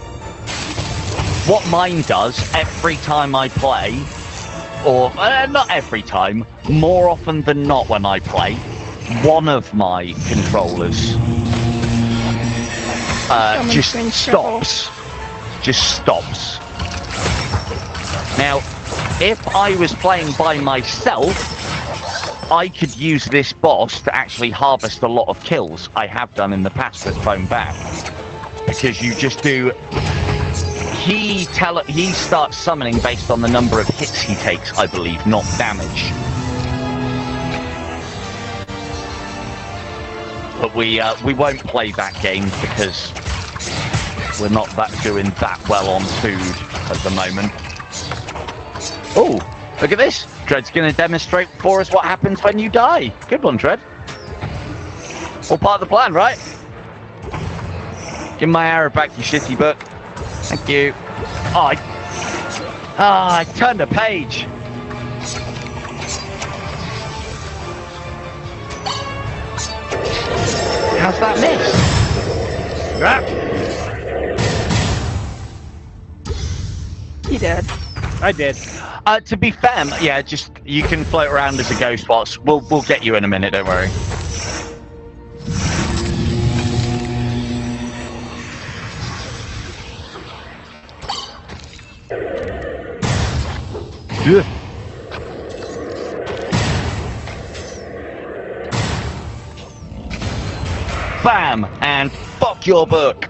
does every time I play, or not every time, more often than not when I play, one of my controllers just stops. Just stops. Now, if I was playing by myself, I could use this boss to actually harvest a lot of kills. I have done in the past with Phone Back. Because you just do... He starts summoning based on the number of hits he takes, I believe, not damage. But we won't play that game because we're not doing that well on food at the moment. Oh, look at this. Dread's going to demonstrate for us what happens when you die. Good one, Dread. All part of the plan, right? Give my arrow back, you shitty book. Thank you. Oh, I turned a page. How's that miss? He did. I did. To be fair, yeah, just you can float around as a ghost boss. We'll get you in a minute, don't worry. Yeah. Bam! And fuck your book!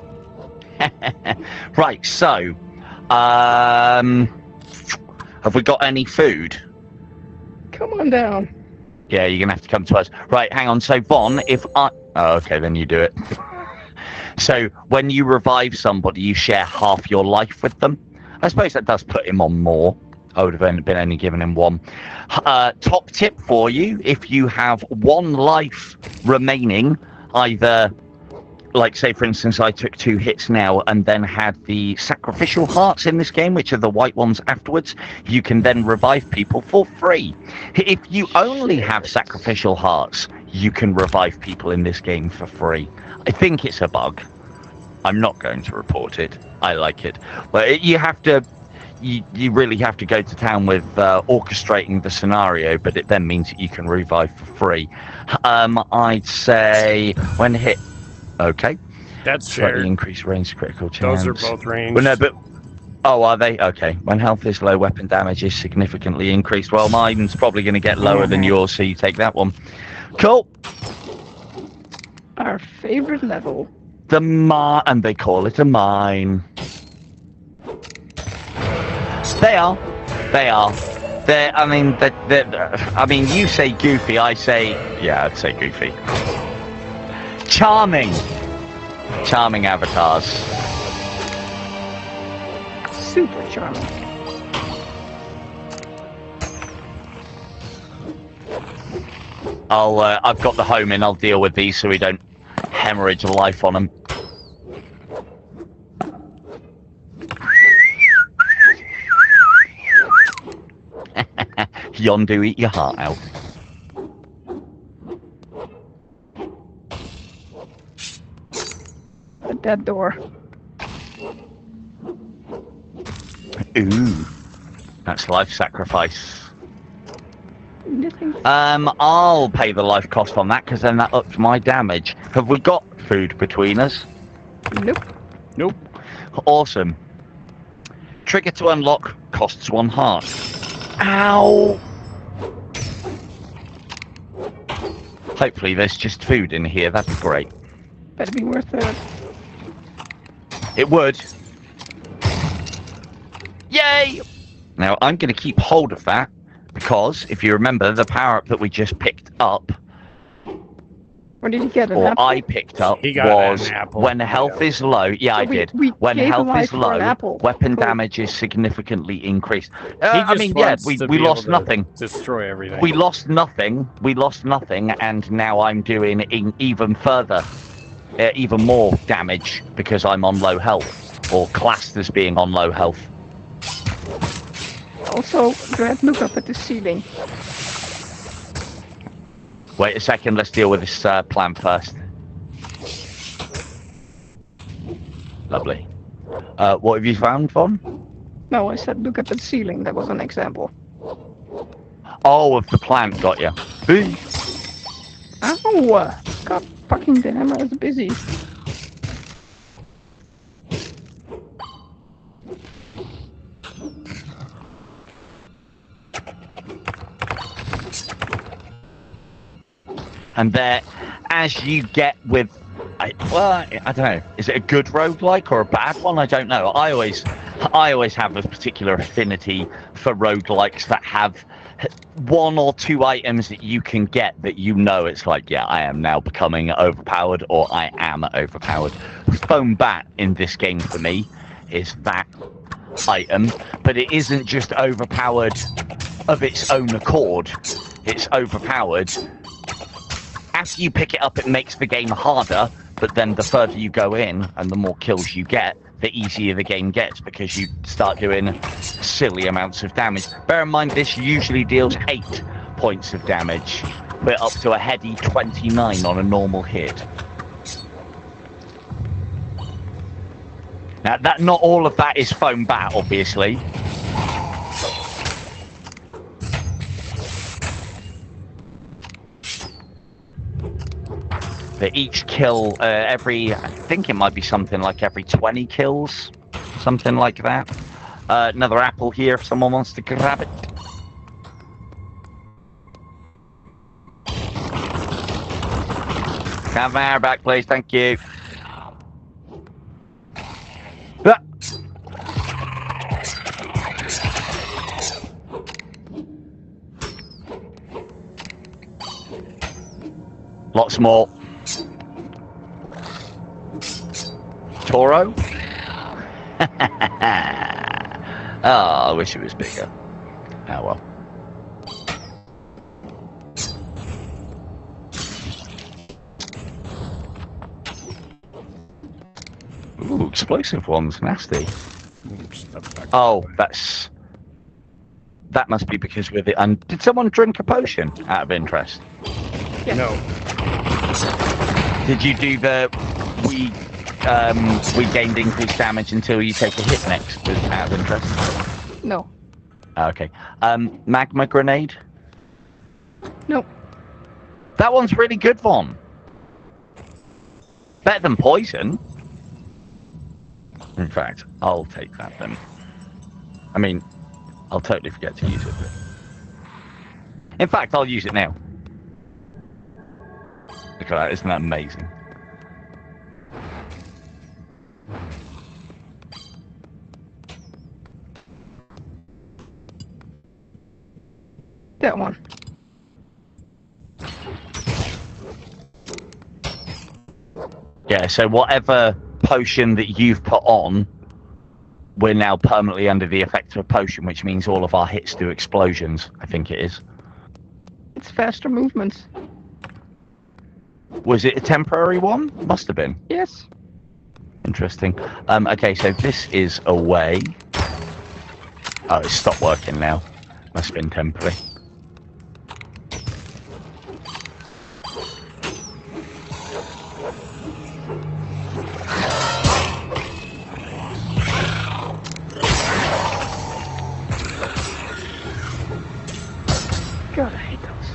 Right, so... have we got any food? Come on down. Yeah, you're going to have to come to us. Right, hang on. So, Von, if I... Oh, okay, then you do it. So, when you revive somebody, you share half your life with them. I suppose that does put him on more. I would have been only giving him one. Top tip for you, if you have one life remaining, either... Like, say, for instance, I took 2 hits now and then had the sacrificial hearts in this game, which are the white ones afterwards. You can then revive people for free. If you only have sacrificial hearts, you can revive people in this game for free. I think it's a bug. I'm not going to report it. I like it. But you have to... You really have to go to town with orchestrating the scenario, but it then means that you can revive for free. I'd say when hit... Okay. That's fair. Slightly increased range critical chance. Those are both ranged. Well, no, but... Oh, are they? Okay. When health is low, weapon damage is significantly increased. Well, mine's probably going to get lower than yours, so you take that one. Cool. Our favorite level. The mine, and they call it a mine. They are. They are. I mean, you say goofy, I say... Yeah, I'd say goofy. Charming. Charming avatars. Super charming. I've got the home in, I'll deal with these so we don't hemorrhage life on them. Yondu, eat your heart out. A dead door. Ooh. That's life sacrifice. Nothing. I'll pay the life cost on that because then that ups my damage. Have we got food between us? Nope. Nope. Awesome. Trigger to unlock costs 1 heart. Ow! Hopefully there's just food in here, that'd be great. Better be worth it. It would. Yay! Now I'm going to keep hold of that because if you remember, the power-up that we just picked up, Or did he get an or apple? I picked up, He got an was apple. when health is low. Yeah, I we- did. we When gave health life is for an low, apple. weapon Cool. damage is significantly increased. He I just mean, yeah, wants we to be lost able to nothing. Destroy everything. We lost nothing. We lost nothing, and now I'm doing even further, even more damage because I'm on low health, or classed as being on low health. Also, Dread, look up at the ceiling. Wait a second. Let's deal with this plan first. Lovely. What have you found, Von? No, I said look at the ceiling. That was an example. Oh, of the plant. Got you. Ow! God fucking damn, I was busy. And there, as you get with, I don't know. Is it a good roguelike or a bad one? I don't know. I always have a particular affinity for roguelikes that have one or two items that you can get that you know it's like, yeah, I am now becoming overpowered, or I am overpowered. Foam Bat in this game for me is that item, but it isn't just overpowered of its own accord. It's overpowered. After you pick it up, it makes the game harder, but then the further you go in and the more kills you get, the easier the game gets because you start doing silly amounts of damage. Bear in mind, this usually deals 8 points of damage, but up to a heady 29 on a normal hit. Now, not all of that is Foam Bat, obviously. That each kill, I think it might be something like every 20 kills, something like that. Another apple here if someone wants to grab it. Have my air back, please, thank you. Ah. Lots more. Toro? Oh, I wish it was bigger. Oh well. Ooh, explosive ones, nasty. Oh, that must be because with it. And did someone drink a potion out of interest? Yes. No. Did you do the we gained increased damage until you take a hit next out of interest? No. Okay. Magma grenade? No. That one's really good, Von. Better than poison. In fact, I'll take that then. I mean, I'll totally forget to use it. But... in fact, I'll use it now. Look at that, isn't that amazing? That one. Yeah, so whatever potion that you've put on, we're now permanently under the effect of a potion, which means all of our hits do explosions, I think it is. It's faster movements. Was it a temporary one? Must have been. Yes. Interesting. Okay, so this is a way. Oh, it's stopped working now. Must have been temporary. God, I hate those.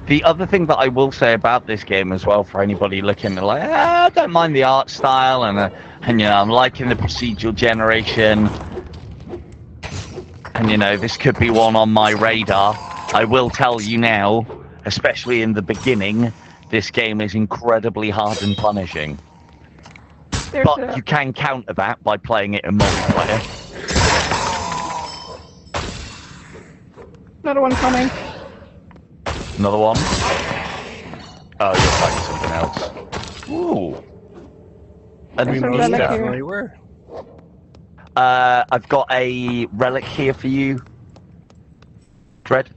The other thing that I will say about this game as well, for anybody looking like, I don't mind the art style, and you know, I'm liking the procedural generation, and you know, this could be one on my radar. I will tell you now, especially in the beginning, this game is incredibly hard and punishing. There's But you can counter that by playing it in multiplayer. Another one coming. Another one. Oh, you're fighting something else. Ooh. There's We a most relic definitely here. were. I've got a relic here for you, Dread.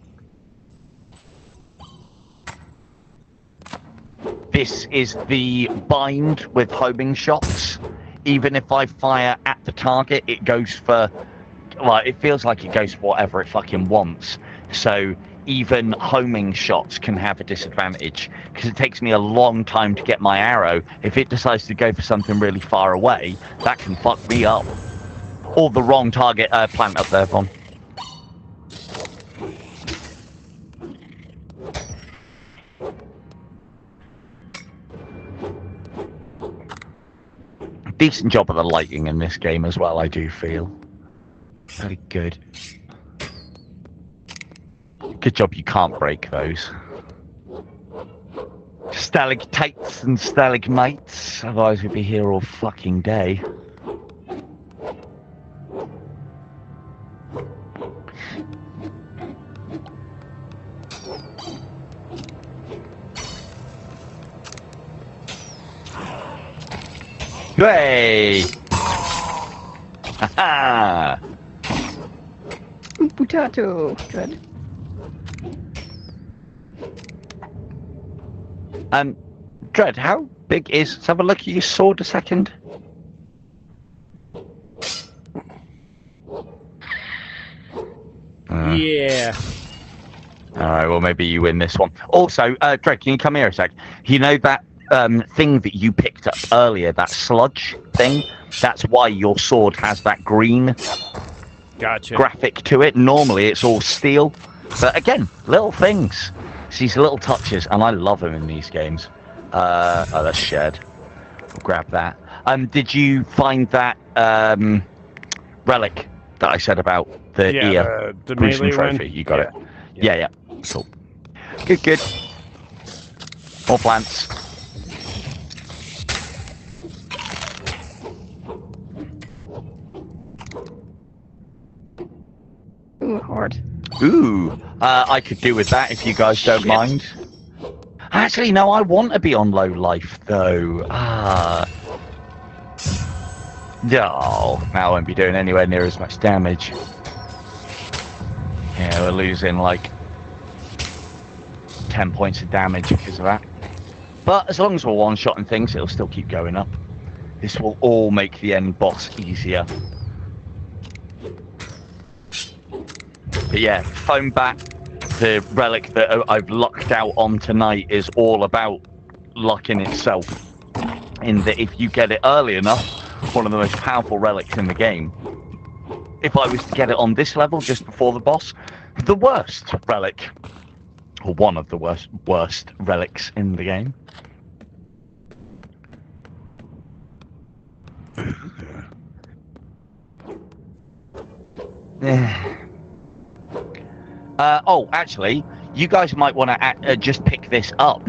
This is the bind with homing shots. Even if I fire at the target, it goes for... Well, it feels like it goes for whatever it fucking wants. So even homing shots can have a disadvantage, because it takes me a long time to get my arrow. If it decides to go for something really far away, that can fuck me up. Or the wrong target plant up there, Von. Decent job of the lighting in this game as well, I do feel. Very good. Good job you can't break those. Stalactites and stalagmites, otherwise we'd be here all fucking day. Hey! Haha! Potato. Good. Dread, how big is... Let's have a look at your sword a second. Yeah. Alright, well maybe you win this one. Also, Dread, can you come here a sec? You know that thing that you picked up earlier, that sludge thing? That's why your sword has that green Gotcha. graphic to it. Normally it's all steel. But again, little things. It's these little touches, and I love them in these games. Oh, that's shared. We'll grab that. Did you find that relic that I said about the ear? The Gruesome melee trophy. one? You got it. Yeah. Cool. Good. More plants. Ooh, hard. Ooh, I could do with that if you guys don't Shit. mind. Actually, no, I want to be on low life though. No, now I won't be doing anywhere near as much damage. Yeah, we're losing like 10 points of damage because of that. But as long as we're one-shotting things, it'll still keep going up. This will all make the end boss easier. But yeah, phone back. The relic that I've lucked out on tonight is all about luck in itself. In that if you get it early enough, one of the most powerful relics in the game. If I was to get it on this level just before the boss, the worst relic, or one of the worst relics in the game. Oh, actually, you guys might want to just pick this up.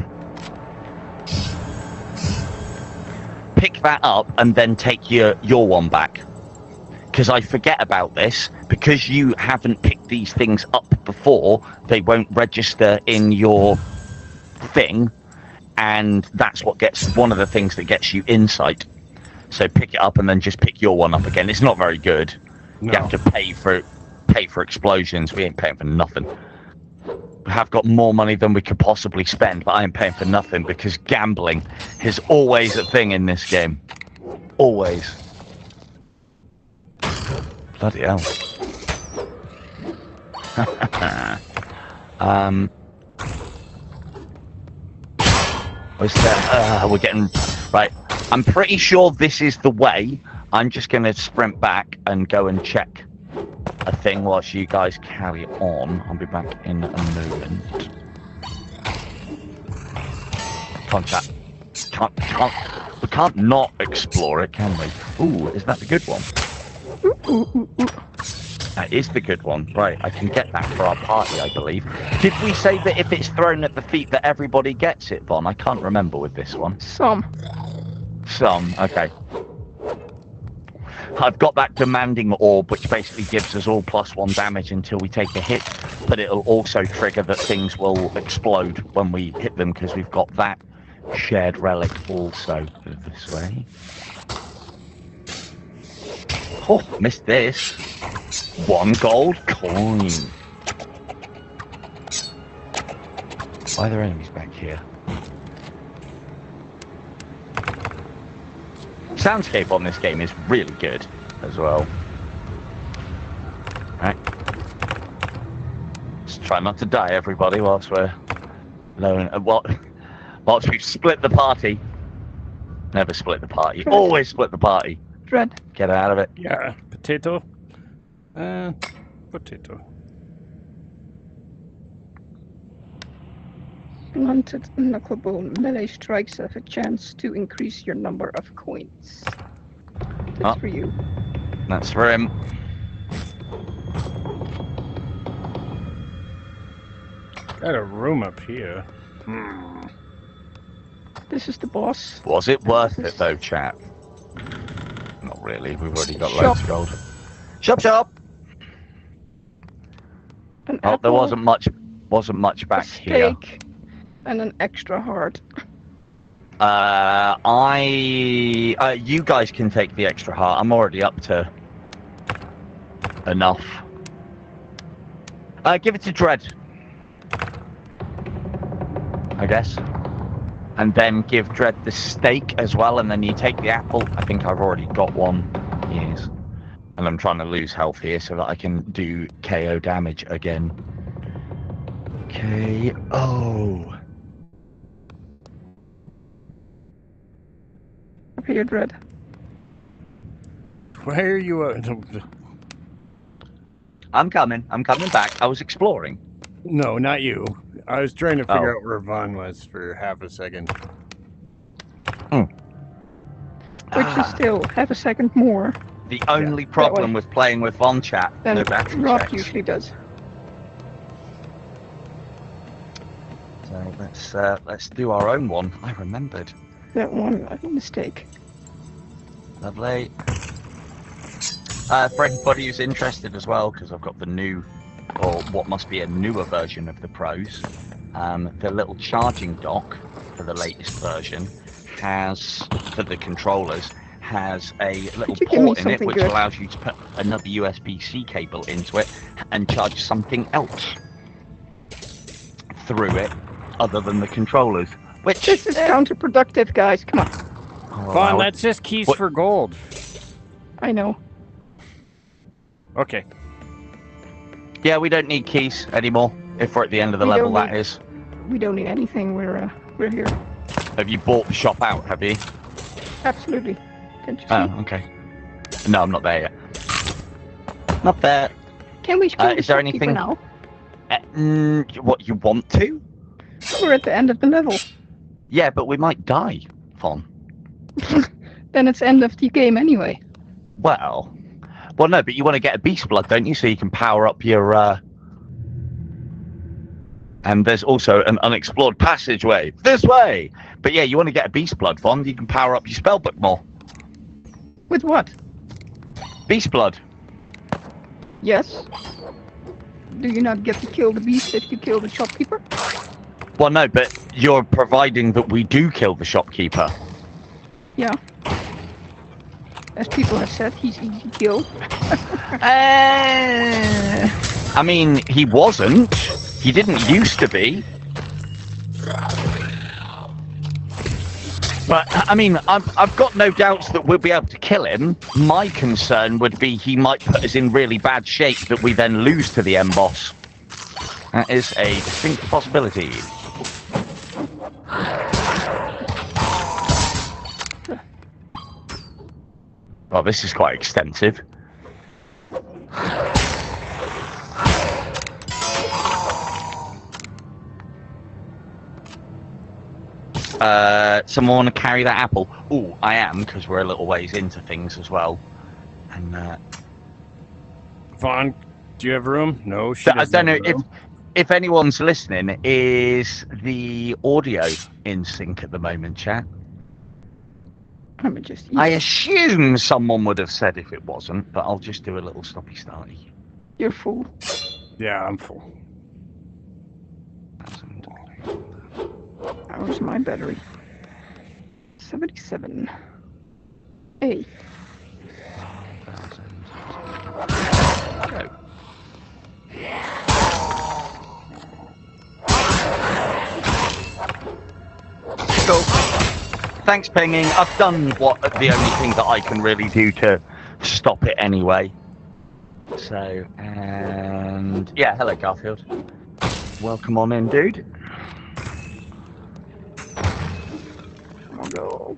Pick that up and then take your one back. Because I forget about this. Because you haven't picked these things up before, they won't register in your thing. And that's what gets one of the things that gets you insight. So pick it up and then just pick your one up again. It's not very good. No. You have to pay for explosions. We ain't paying for nothing. We have got more money than we could possibly spend, but I ain't paying for nothing because gambling is always a thing in this game. Always. Bloody hell. What's that? We're getting... Right. I'm pretty sure this is the way. I'm just going to sprint back and go and check a thing whilst you guys carry on. I'll be back in a moment. We can't not explore it, can we? Ooh, is that the good one? That is the good one. Right, I can get that for our party, I believe. Did we say that if it's thrown at the feet that everybody gets it, Von? I can't remember with this one. Some. Okay. I've got that demanding orb, which basically gives us all +1 damage until we take a hit. but it'll also trigger that things will explode when we hit them because we've got that shared relic also this way. Oh, missed this. 1 gold coin. Why are there enemies back here? Soundscape on this game is really good as well. Right. Just try not to die, everybody, whilst we're alone. Whilst we've split the party. Never split the party. Always split the party. Dread. Get out of it. Yeah, potato. Potato. Blunted knucklebone melee strikes have a chance to increase your number of coins. That's for you. That's for him. Got a room up here. This is the boss. Was it worth it though, chap? Not really. We've already got Shop. loads of gold. Shop, shop. An Oh, there apple, wasn't much back a here. steak, and an extra heart. You guys can take the extra heart. I'm already up to enough. Give it to Dread, I guess. And then give Dread the steak as well, and then you take the apple. I think I've already got one. Yes. And I'm trying to lose health here so that I can do KO damage again. KO. Up here, Dread. Why are you? I'm coming back. I was exploring. No, not you. I was trying to figure out where Vaughn was for half a second. Which is still half a second more The only problem with playing with Von Chat, than no battery Rob checks. usually does. So let's do our own one. I remembered. That one, a mistake. Lovely. For anybody who's interested as well, because I've got the new, or what must be a newer version of the Pros, the little charging dock for the latest version has, for the controllers, has a little Could you give me port in it something which good? allows you to put another USB-C cable into it and charge something else through it other than the controllers. Which This is counterproductive, guys. Come on. Vaughn, that's just keys What- for gold. I know. Okay. Yeah, we don't need keys anymore. If we're at the end of the We level, don't that need- is. We don't need anything. We're here. Have you bought the shop out, have you? Absolutely. Can't you see? Oh, okay. No, I'm not there yet. Not there. Can we kill the is there shopkeeper anything- now? What, you want to? We're at the end of the level. Yeah, but we might die, Vaughn. Then it's end of the game anyway. Well, no, but you want to get a beast blood, don't you? So you can power up your, And there's also an unexplored passageway. This way! But yeah, you want to get a beast blood, Vaughn. You can power up your spellbook more. With what? Beast blood. Yes. Do you not get to kill the beast if you kill the shopkeeper? Well, no, but you're providing that we do kill the shopkeeper. Yeah. As people have said, he's easy to kill. I mean, he wasn't. He didn't used to be. But, I mean, I've got no doubts that we'll be able to kill him. My concern would be he might put us in really bad shape that we then lose to the end boss. That is a distinct possibility. Well, this is quite extensive. Someone want to carry that apple? Ooh, I am, because we're a little ways into things as well. And Vaughn, do you have room? No, she I doesn't don't know have room. if anyone's listening. Is the audio in sync at the moment, chat? I'm just. I assume someone would have said if it wasn't, but I'll just do a little stoppy starty. You're full. Yeah, I'm full. How's my battery? 77. A. Go. Cool. Thanks, pinging. I've done what the only thing that I can really do to stop it anyway. So, and yeah, hello Garfield. Welcome on in, dude. I'll go.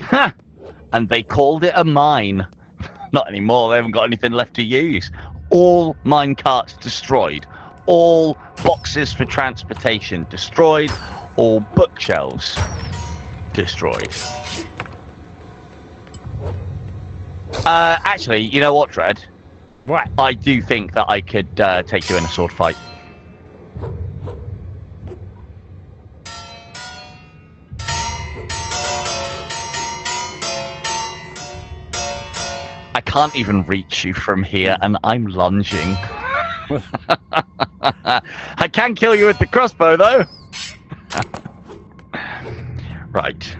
Ha! And they called it a mine. Not anymore, they haven't got anything left to use. All mine carts destroyed. All boxes for transportation destroyed. All bookshelves destroyed. Actually, you know what, Dredd? What? I do think that I could take you in a sword fight. I can't even reach you from here, and I'm lunging. I can kill you with the crossbow, though. Right.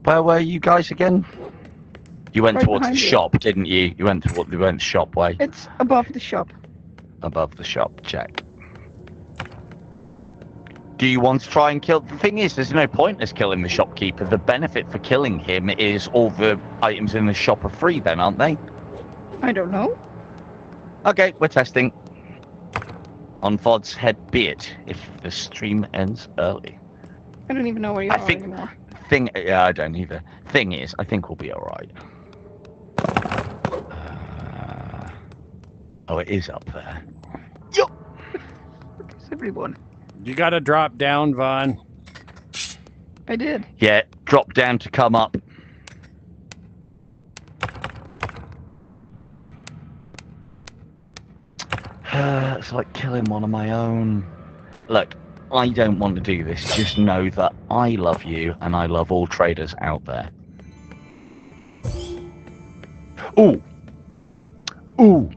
Where were you guys again? You went Right towards the behind you. shop, didn't you? You went shop way. It's above the shop. Above the shop, check. Do you want to try and kill? The thing is, there's no point in us killing the shopkeeper. The benefit for killing him is all the items in the shop are free then, aren't they? I don't know. Okay, we're testing. On Vod's head be it, if the stream ends early. I don't even know where you I are think- anymore. Yeah, I don't either. Thing is, I think we'll be alright. Oh, it is up there. It's everyone. You gotta drop down, Vaughn. I did. Yeah, drop down to come up. It's like killing one of my own. Look, I don't want to do this. Just know that I love you and I love all traders out there. Ooh. Ooh.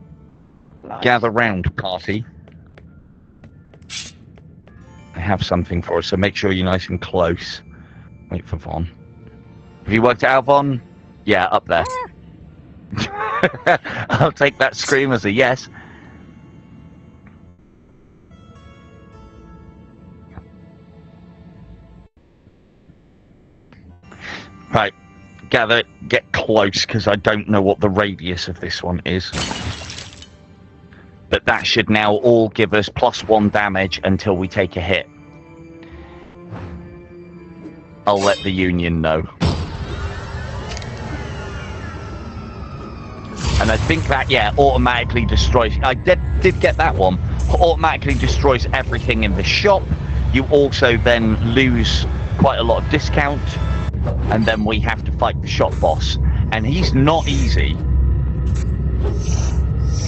Lies. Gather round, party. I have something for us, so make sure you're nice and close. Wait for Vaughn. Have you worked it out, Vaughn? Yeah, up there. I'll take that scream as a yes. Right, gather, get close, because I don't know what the radius of this one is. But that should now all give us +1 damage until we take a hit. I'll let the Union know. And I think that, yeah, automatically destroys... I did get that one. Automatically destroys everything in the shop. You also then lose quite a lot of discount. And then we have to fight the shop boss. And he's not easy.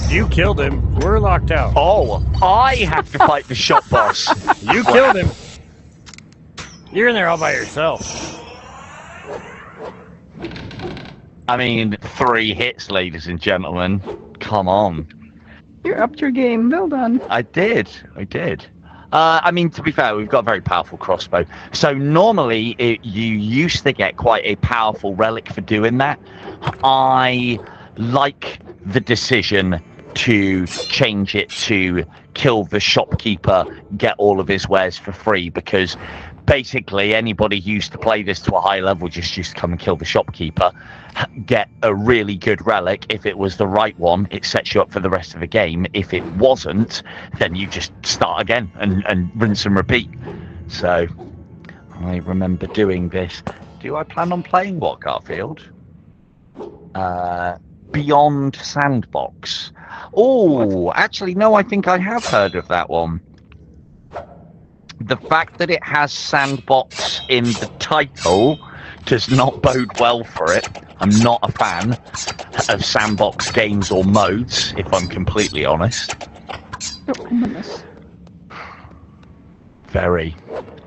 You killed him. We're locked out. Oh, I have to fight the shop boss. You killed him. You're in there all by yourself. I mean, 3 hits, ladies and gentlemen. Come on. You're upped your game. Well done. I did. I mean, to be fair, we've got a very powerful crossbow. So normally, you used to get quite a powerful relic for doing that. I like the decision to change it to kill the shopkeeper, get all of his wares for free, because basically anybody who used to play this to a high level just used to come and kill the shopkeeper, get a really good relic. If it was the right one, it sets you up for the rest of the game. If it wasn't, then you just start again and rinse and repeat. So I remember doing this. Do I plan on playing what, Garfield? Beyond Sandbox. Oh, actually, no, I think I have heard of that one. The fact that it has Sandbox in the title does not bode well for it. I'm not a fan of Sandbox games or modes, if I'm completely honest. You're ominous. Very.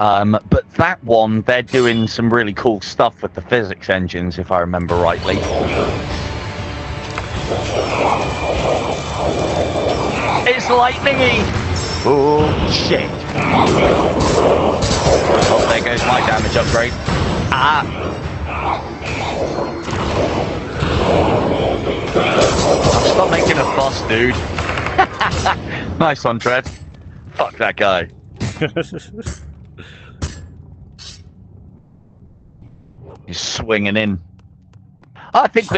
But that one, they're doing some really cool stuff with the physics engines, if I remember rightly. It's lightningy! Oh, shit. Oh, there goes my damage upgrade. Ah! Stop making a fuss, dude. Nice one, Tread. Fuck that guy. He's swinging in. I think,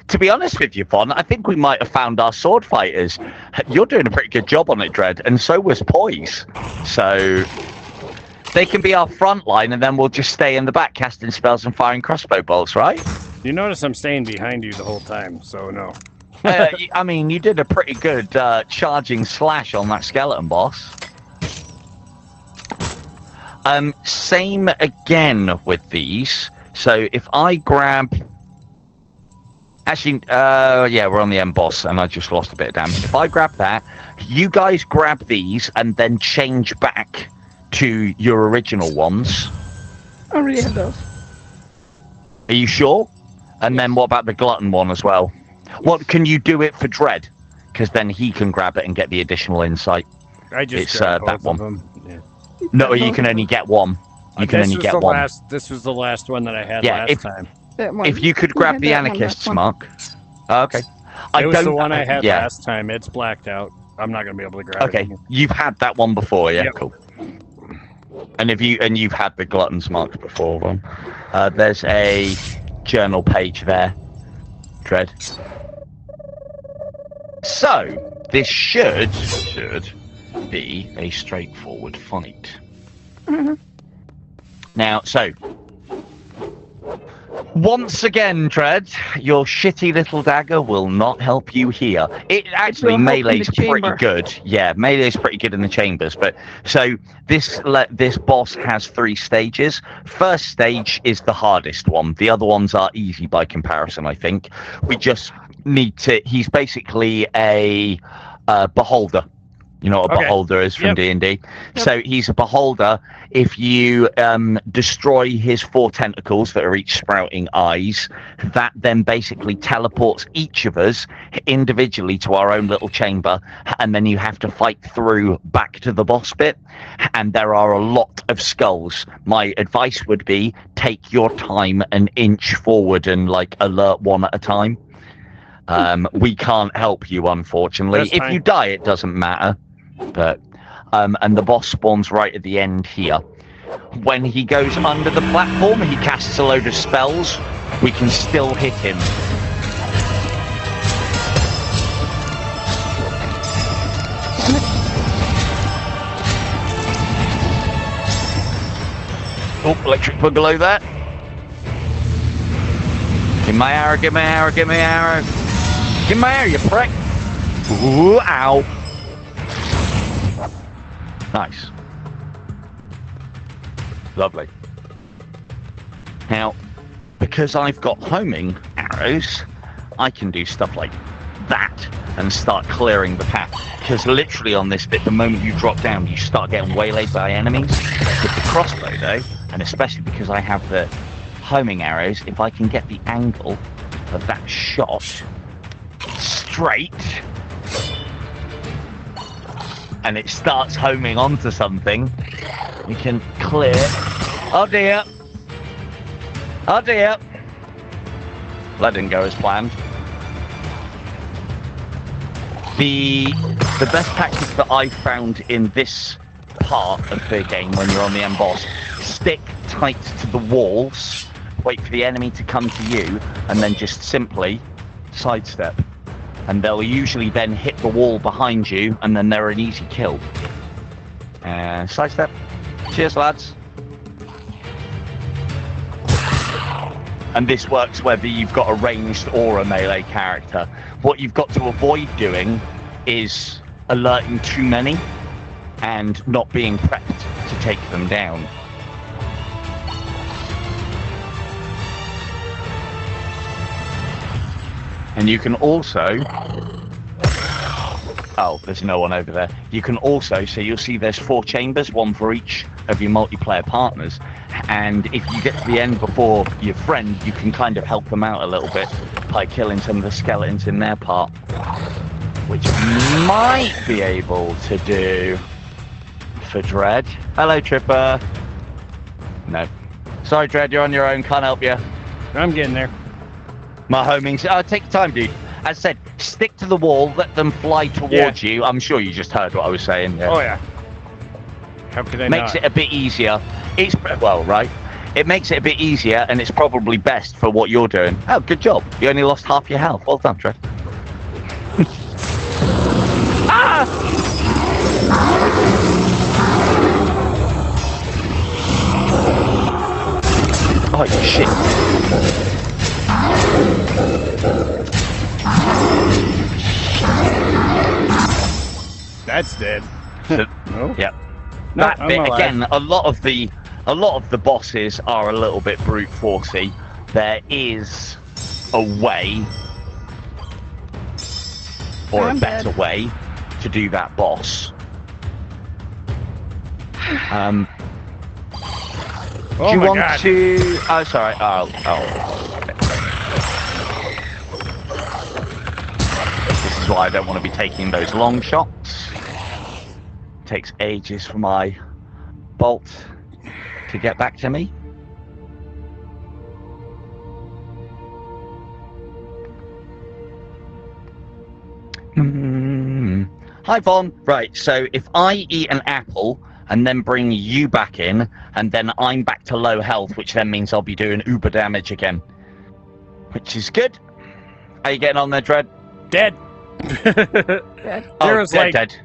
to be honest with you, Von, I think we might have found our sword fighters. You're doing a pretty good job on it, Dread, and so was Poise. So they can be our front line, and then we'll just stay in the back casting spells and firing crossbow bolts, right? You notice I'm staying behind you the whole time, so no. I mean, you did a pretty good charging slash on that skeleton boss. Same again with these. So if I grab... Actually, yeah, we're on the end boss, and I just lost a bit of damage. If I grab that, you guys grab these, and then change back to your original ones. I already have those. Are you sure? And then what about the glutton one as well? What can you do it for Dread? Because then he can grab it and get the additional insight. I just It's grabbed that both one. of them. Yeah. No, you can only get one. You can only get one. This was the last one that I had Yeah, last time. That one. If you could We grab had the that one anarchists, last one. Mark. Okay. It was the one I had last time. It's blacked out. I'm not gonna be able to grab it. Okay, Again. you've had that one before, yeah. Yep. Cool. And you've had the gluttons marked before, one. There's a journal page there, Dread. So this should be a straightforward fight. Mhm. Now, so once again, Dread, your shitty little dagger will not help you here. It actually will help in melee's the pretty chamber. good. Yeah, melee's pretty good in the chambers. But so this boss has 3 stages. First stage is the hardest one. The other ones are easy by comparison, I think. We just need to. He's basically a beholder. You know what a Okay. beholder is from Yep. D&D. So he's a beholder. If you destroy his 4 tentacles that are each sprouting eyes, that then basically teleports each of us individually to our own little chamber, and then you have to fight through back to the boss bit. And there are a lot of skulls. My advice would be take your time and inch forward and like alert one at a time. We can't help you, unfortunately. That's If fine. you die, it doesn't matter. But and the boss spawns right at the end here. When he goes under the platform, he casts a load of spells. We can still hit him. Oh, electric boogaloo there. Give my arrow, give my arrow, give my arrow. Give my arrow, you prick. Ooh, ow. Nice. Lovely. Now, because I've got homing arrows, I can do stuff like that and start clearing the path. Because literally on this bit, the moment you drop down, you start getting waylaid by enemies. With the crossbow, though, and especially because I have the homing arrows, if I can get the angle of that shot straight, and it starts homing onto something, we can clear. Oh dear. Oh dear. That didn't go as planned. The best tactic that I found in this part of the game when you're on the end boss, stick tight to the walls, wait for the enemy to come to you, and then just simply sidestep. And they'll usually then hit the wall behind you, and then they're an easy kill. Sidestep. Cheers, lads. And this works whether you've got a ranged or a melee character. What you've got to avoid doing is alerting too many and not being prepped to take them down. And you can also Oh, there's no one over there. You can also, so you'll see there's 4 chambers, one for each of your multiplayer partners. And if you get to the end before your friend, you can kind of help them out a little bit by killing some of the skeletons in their part. Which might be able to do for Dread. Hello, Tripper. No. Sorry, Dread, you're on your own. Can't help you. I'm getting there. My homing. Take your time, dude. As I said, stick to the wall, let them fly towards you. I'm sure you just heard what I was saying. Yeah. Oh, yeah. How could I Makes not? it a bit easier. It's, well, right. It makes it a bit easier, and it's probably best for what you're doing. Oh, good job. You only lost half your health. Well done, Trev. Ah! Oh, shit. That's dead. So, No? yeah. No, That I'm bit, alive. again, a lot of the bosses are a little bit brute forcey. There is a way, or I'm a better dead. way, to do that boss. Oh Do you my want god. to? Oh, sorry. Oh. This is why I don't want to be taking those long shots. Takes ages for my bolt to get back to me. Hi, Vaughn. Right, so if I eat an apple and then bring you back in, and then I'm back to low health, which then means I'll be doing uber damage again. Which is good. How you getting on there, Dread? Dead. Dead. There was like dead.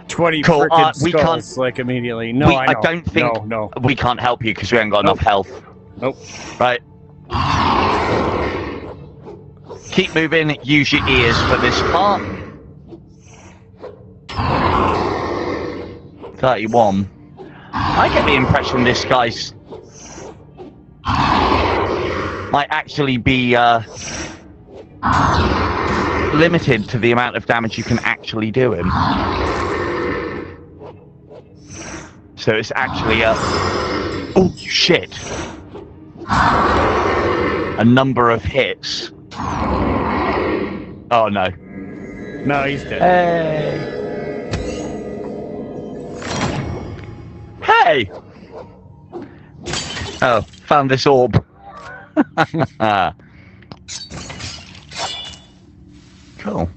20 Cool, frickin' we skulls, like, immediately. No, I know. I don't think No. we can't help you because we haven't got enough health. Nope. Right. Keep moving, use your ears for this part. 31. I get the impression this guy's might actually be limited to the amount of damage you can actually do him. So it's actually a... Oh, shit. A number of hits. Oh, no. No, he's dead. Hey! Oh, found this orb. Cool.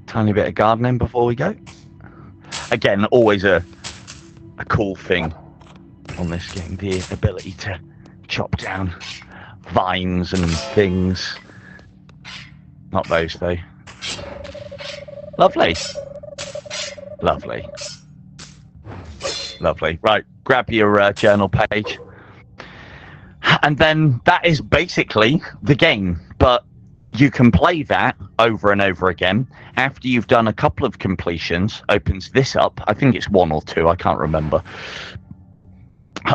Tiny bit of gardening before we go. Again, always a cool thing on this game, the ability to chop down vines and things. Not those, though. Lovely. Lovely. Lovely. Right, grab your journal page. And then that is basically the game. But you can play that over and over again. After you've done a couple of completions, opens this up. I think it's 1 or 2, I can't remember.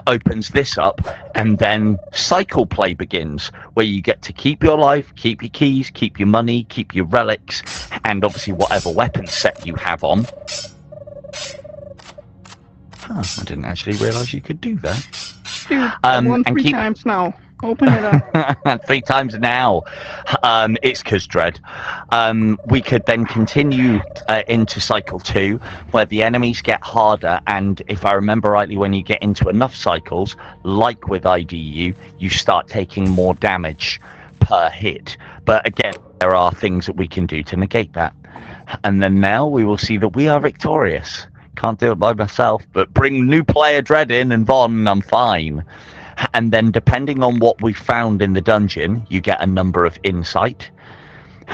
Opens this up, and then cycle play begins, where you get to keep your life, keep your keys, keep your money, keep your relics, and obviously whatever weapon set you have on. Huh, I didn't actually realise you could do that. Dude, I won and 3 keep- times now. Open it up. 3 times now. It's 'cause Dread. We could then continue into cycle 2, where the enemies get harder, and if I remember rightly, when you get into enough cycles, like with IDU, you start taking more damage per hit. But again, there are things that we can do to negate that. And then now we will see that we are victorious. Can't do it by myself, but bring new player Dread in and Vaughn, and I'm fine. And then depending on what we found in the dungeon, you get a number of insight.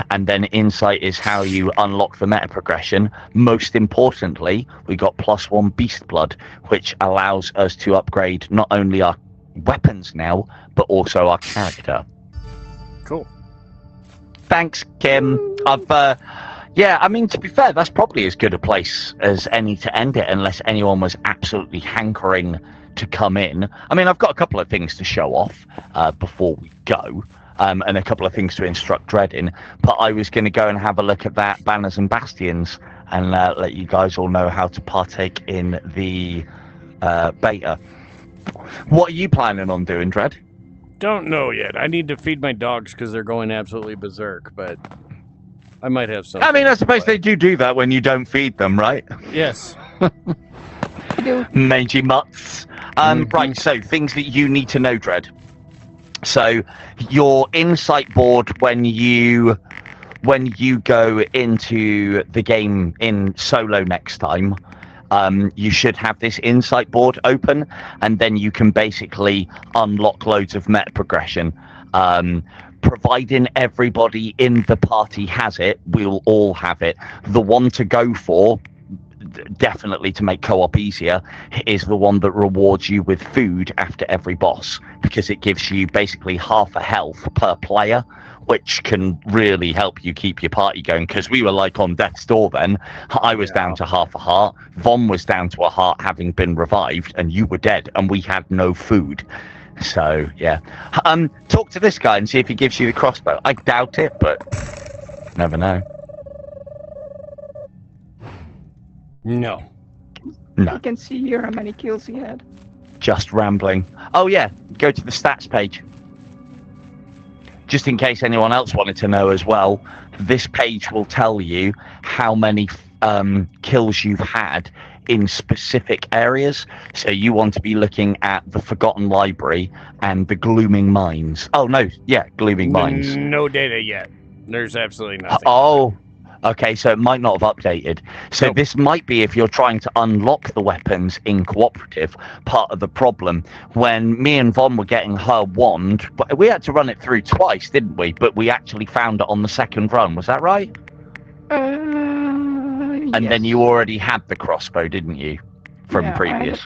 And then insight is how you unlock the meta progression. Most importantly, we got +1 beast blood, which allows us to upgrade not only our weapons now, but also our character. Cool. Thanks, Kim. Yeah, I mean, to be fair, that's probably as good a place as any to end it, unless anyone was absolutely hankering to come in. I mean, I've got a couple of things to show off before we go. and a couple of things to instruct Dread in. But I was going to go and have a look at that Banners and Bastions and let you guys all know how to partake in the beta. What are you planning on doing, Dread? Don't know yet. I need to feed my dogs because they're going absolutely berserk, but I might have something. I mean, I suppose they do that when you don't feed them, right? Yes. Mangy mutts. Right, so things that you need to know, Dread. So your insight board when you go into the game in solo next time, you should have this insight board open, and then you can basically unlock loads of meta progression. Providing everybody in the party has it, we'll all have it. The one to go for, definitely to make co-op easier, is the one that rewards you with food after every boss, because it gives you basically half a health per player, which can really help you keep your party going. Because we were like on death's door then. I was down to half a heart, Von was down to a heart having been revived, and you were dead, and we had no food. So yeah, talk to this guy and see if he gives you the crossbow. I doubt it, but never know. No. I can see here how many kills he had. Just rambling. Oh yeah, go to the stats page. Just in case anyone else wanted to know as well, this page will tell you how many kills you've had in specific areas. So you want to be looking at the Forgotten Library and the Glooming Mines. Oh no, yeah, Glooming Mines. No data yet. There's absolutely nothing. Oh, okay, so it might not have updated. So this might be, if you're trying to unlock the weapons in cooperative, part of the problem. When me and Von were getting her wand, we had to run it through twice, didn't we? But we actually found it on the second run. Was that right? And Yes. then you already had the crossbow, didn't you? From previous.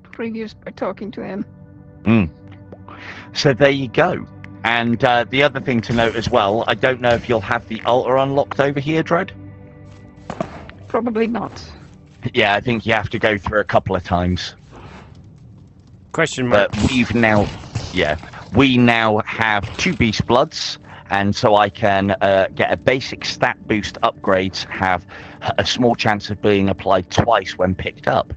Previous by talking to him. So there you go. And the other thing to note as well, I don't know if you'll have the altar unlocked over here, Dread? Probably not. Yeah, I think you have to go through a couple of times. Question mark. But we now have 2 Beast Bloods, and so I can get a basic stat boost upgrades, have a small chance of being applied twice when picked up.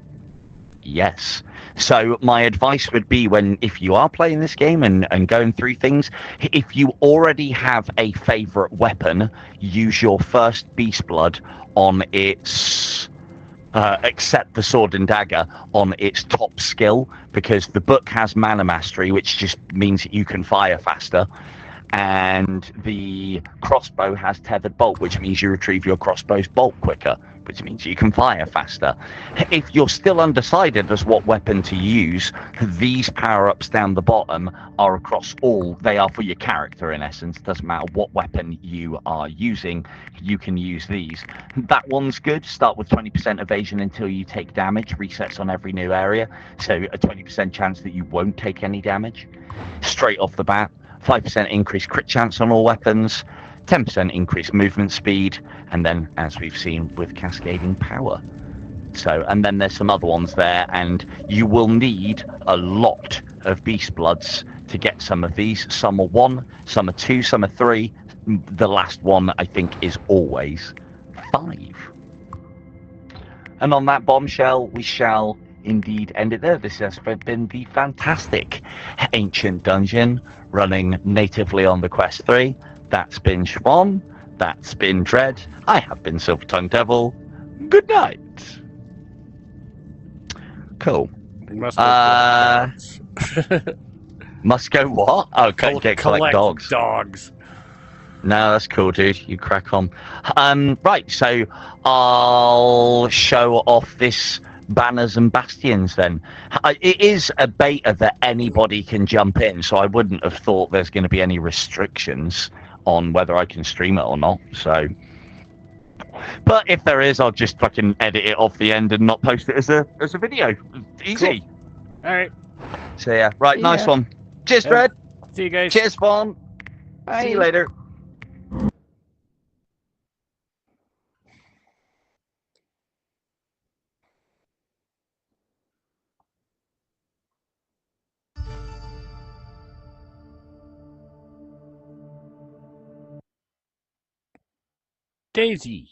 Yes. So my advice would be, if you are playing this game and going through things, if you already have a favorite weapon, use your first Beast Blood on its except the sword and dagger, on its top skill, because the book has mana mastery, which just means that you can fire faster, and the crossbow has tethered bolt, which means you retrieve your crossbow's bolt quicker, which means you can fire faster. If you're still undecided as what weapon to use, these power-ups down the bottom are across all. They are for your character, in essence. Doesn't matter what weapon you are using, you can use these. That one's good. Start with 20% evasion until you take damage. Resets on every new area, so a 20% chance that you won't take any damage. Straight off the bat, 5% increased crit chance on all weapons, 10% increased movement speed, and then, as we've seen, with cascading power. So, and then there's some other ones there, and you will need a lot of Beast Bloods to get some of these. Some are 1, some are 2, some are 3. The last one, I think, is always 5. And on that bombshell, we shall indeed end it there. This has been the fantastic Ancient Dungeon, running natively on the Quest 3. That's been Siobhan. That's been Dread. I have been Silver Tongue Devil. Good night. Cool. Must go Must go what? Oh, collect dogs. Dogs. No, that's cool, dude. You crack on. Right, so I'll show off this Banners and Bastions then. It is a beta that anybody can jump in, so I wouldn't have thought there's going to be any restrictions on whether I can stream it or not. So, but if there is, I'll just fucking edit it off the end and not post it as a video. Easy. Cool. All right. So yeah, right, nice one. Cheers, Fred. See you guys. Cheers, Fawn. Bye. See you later. Daisy.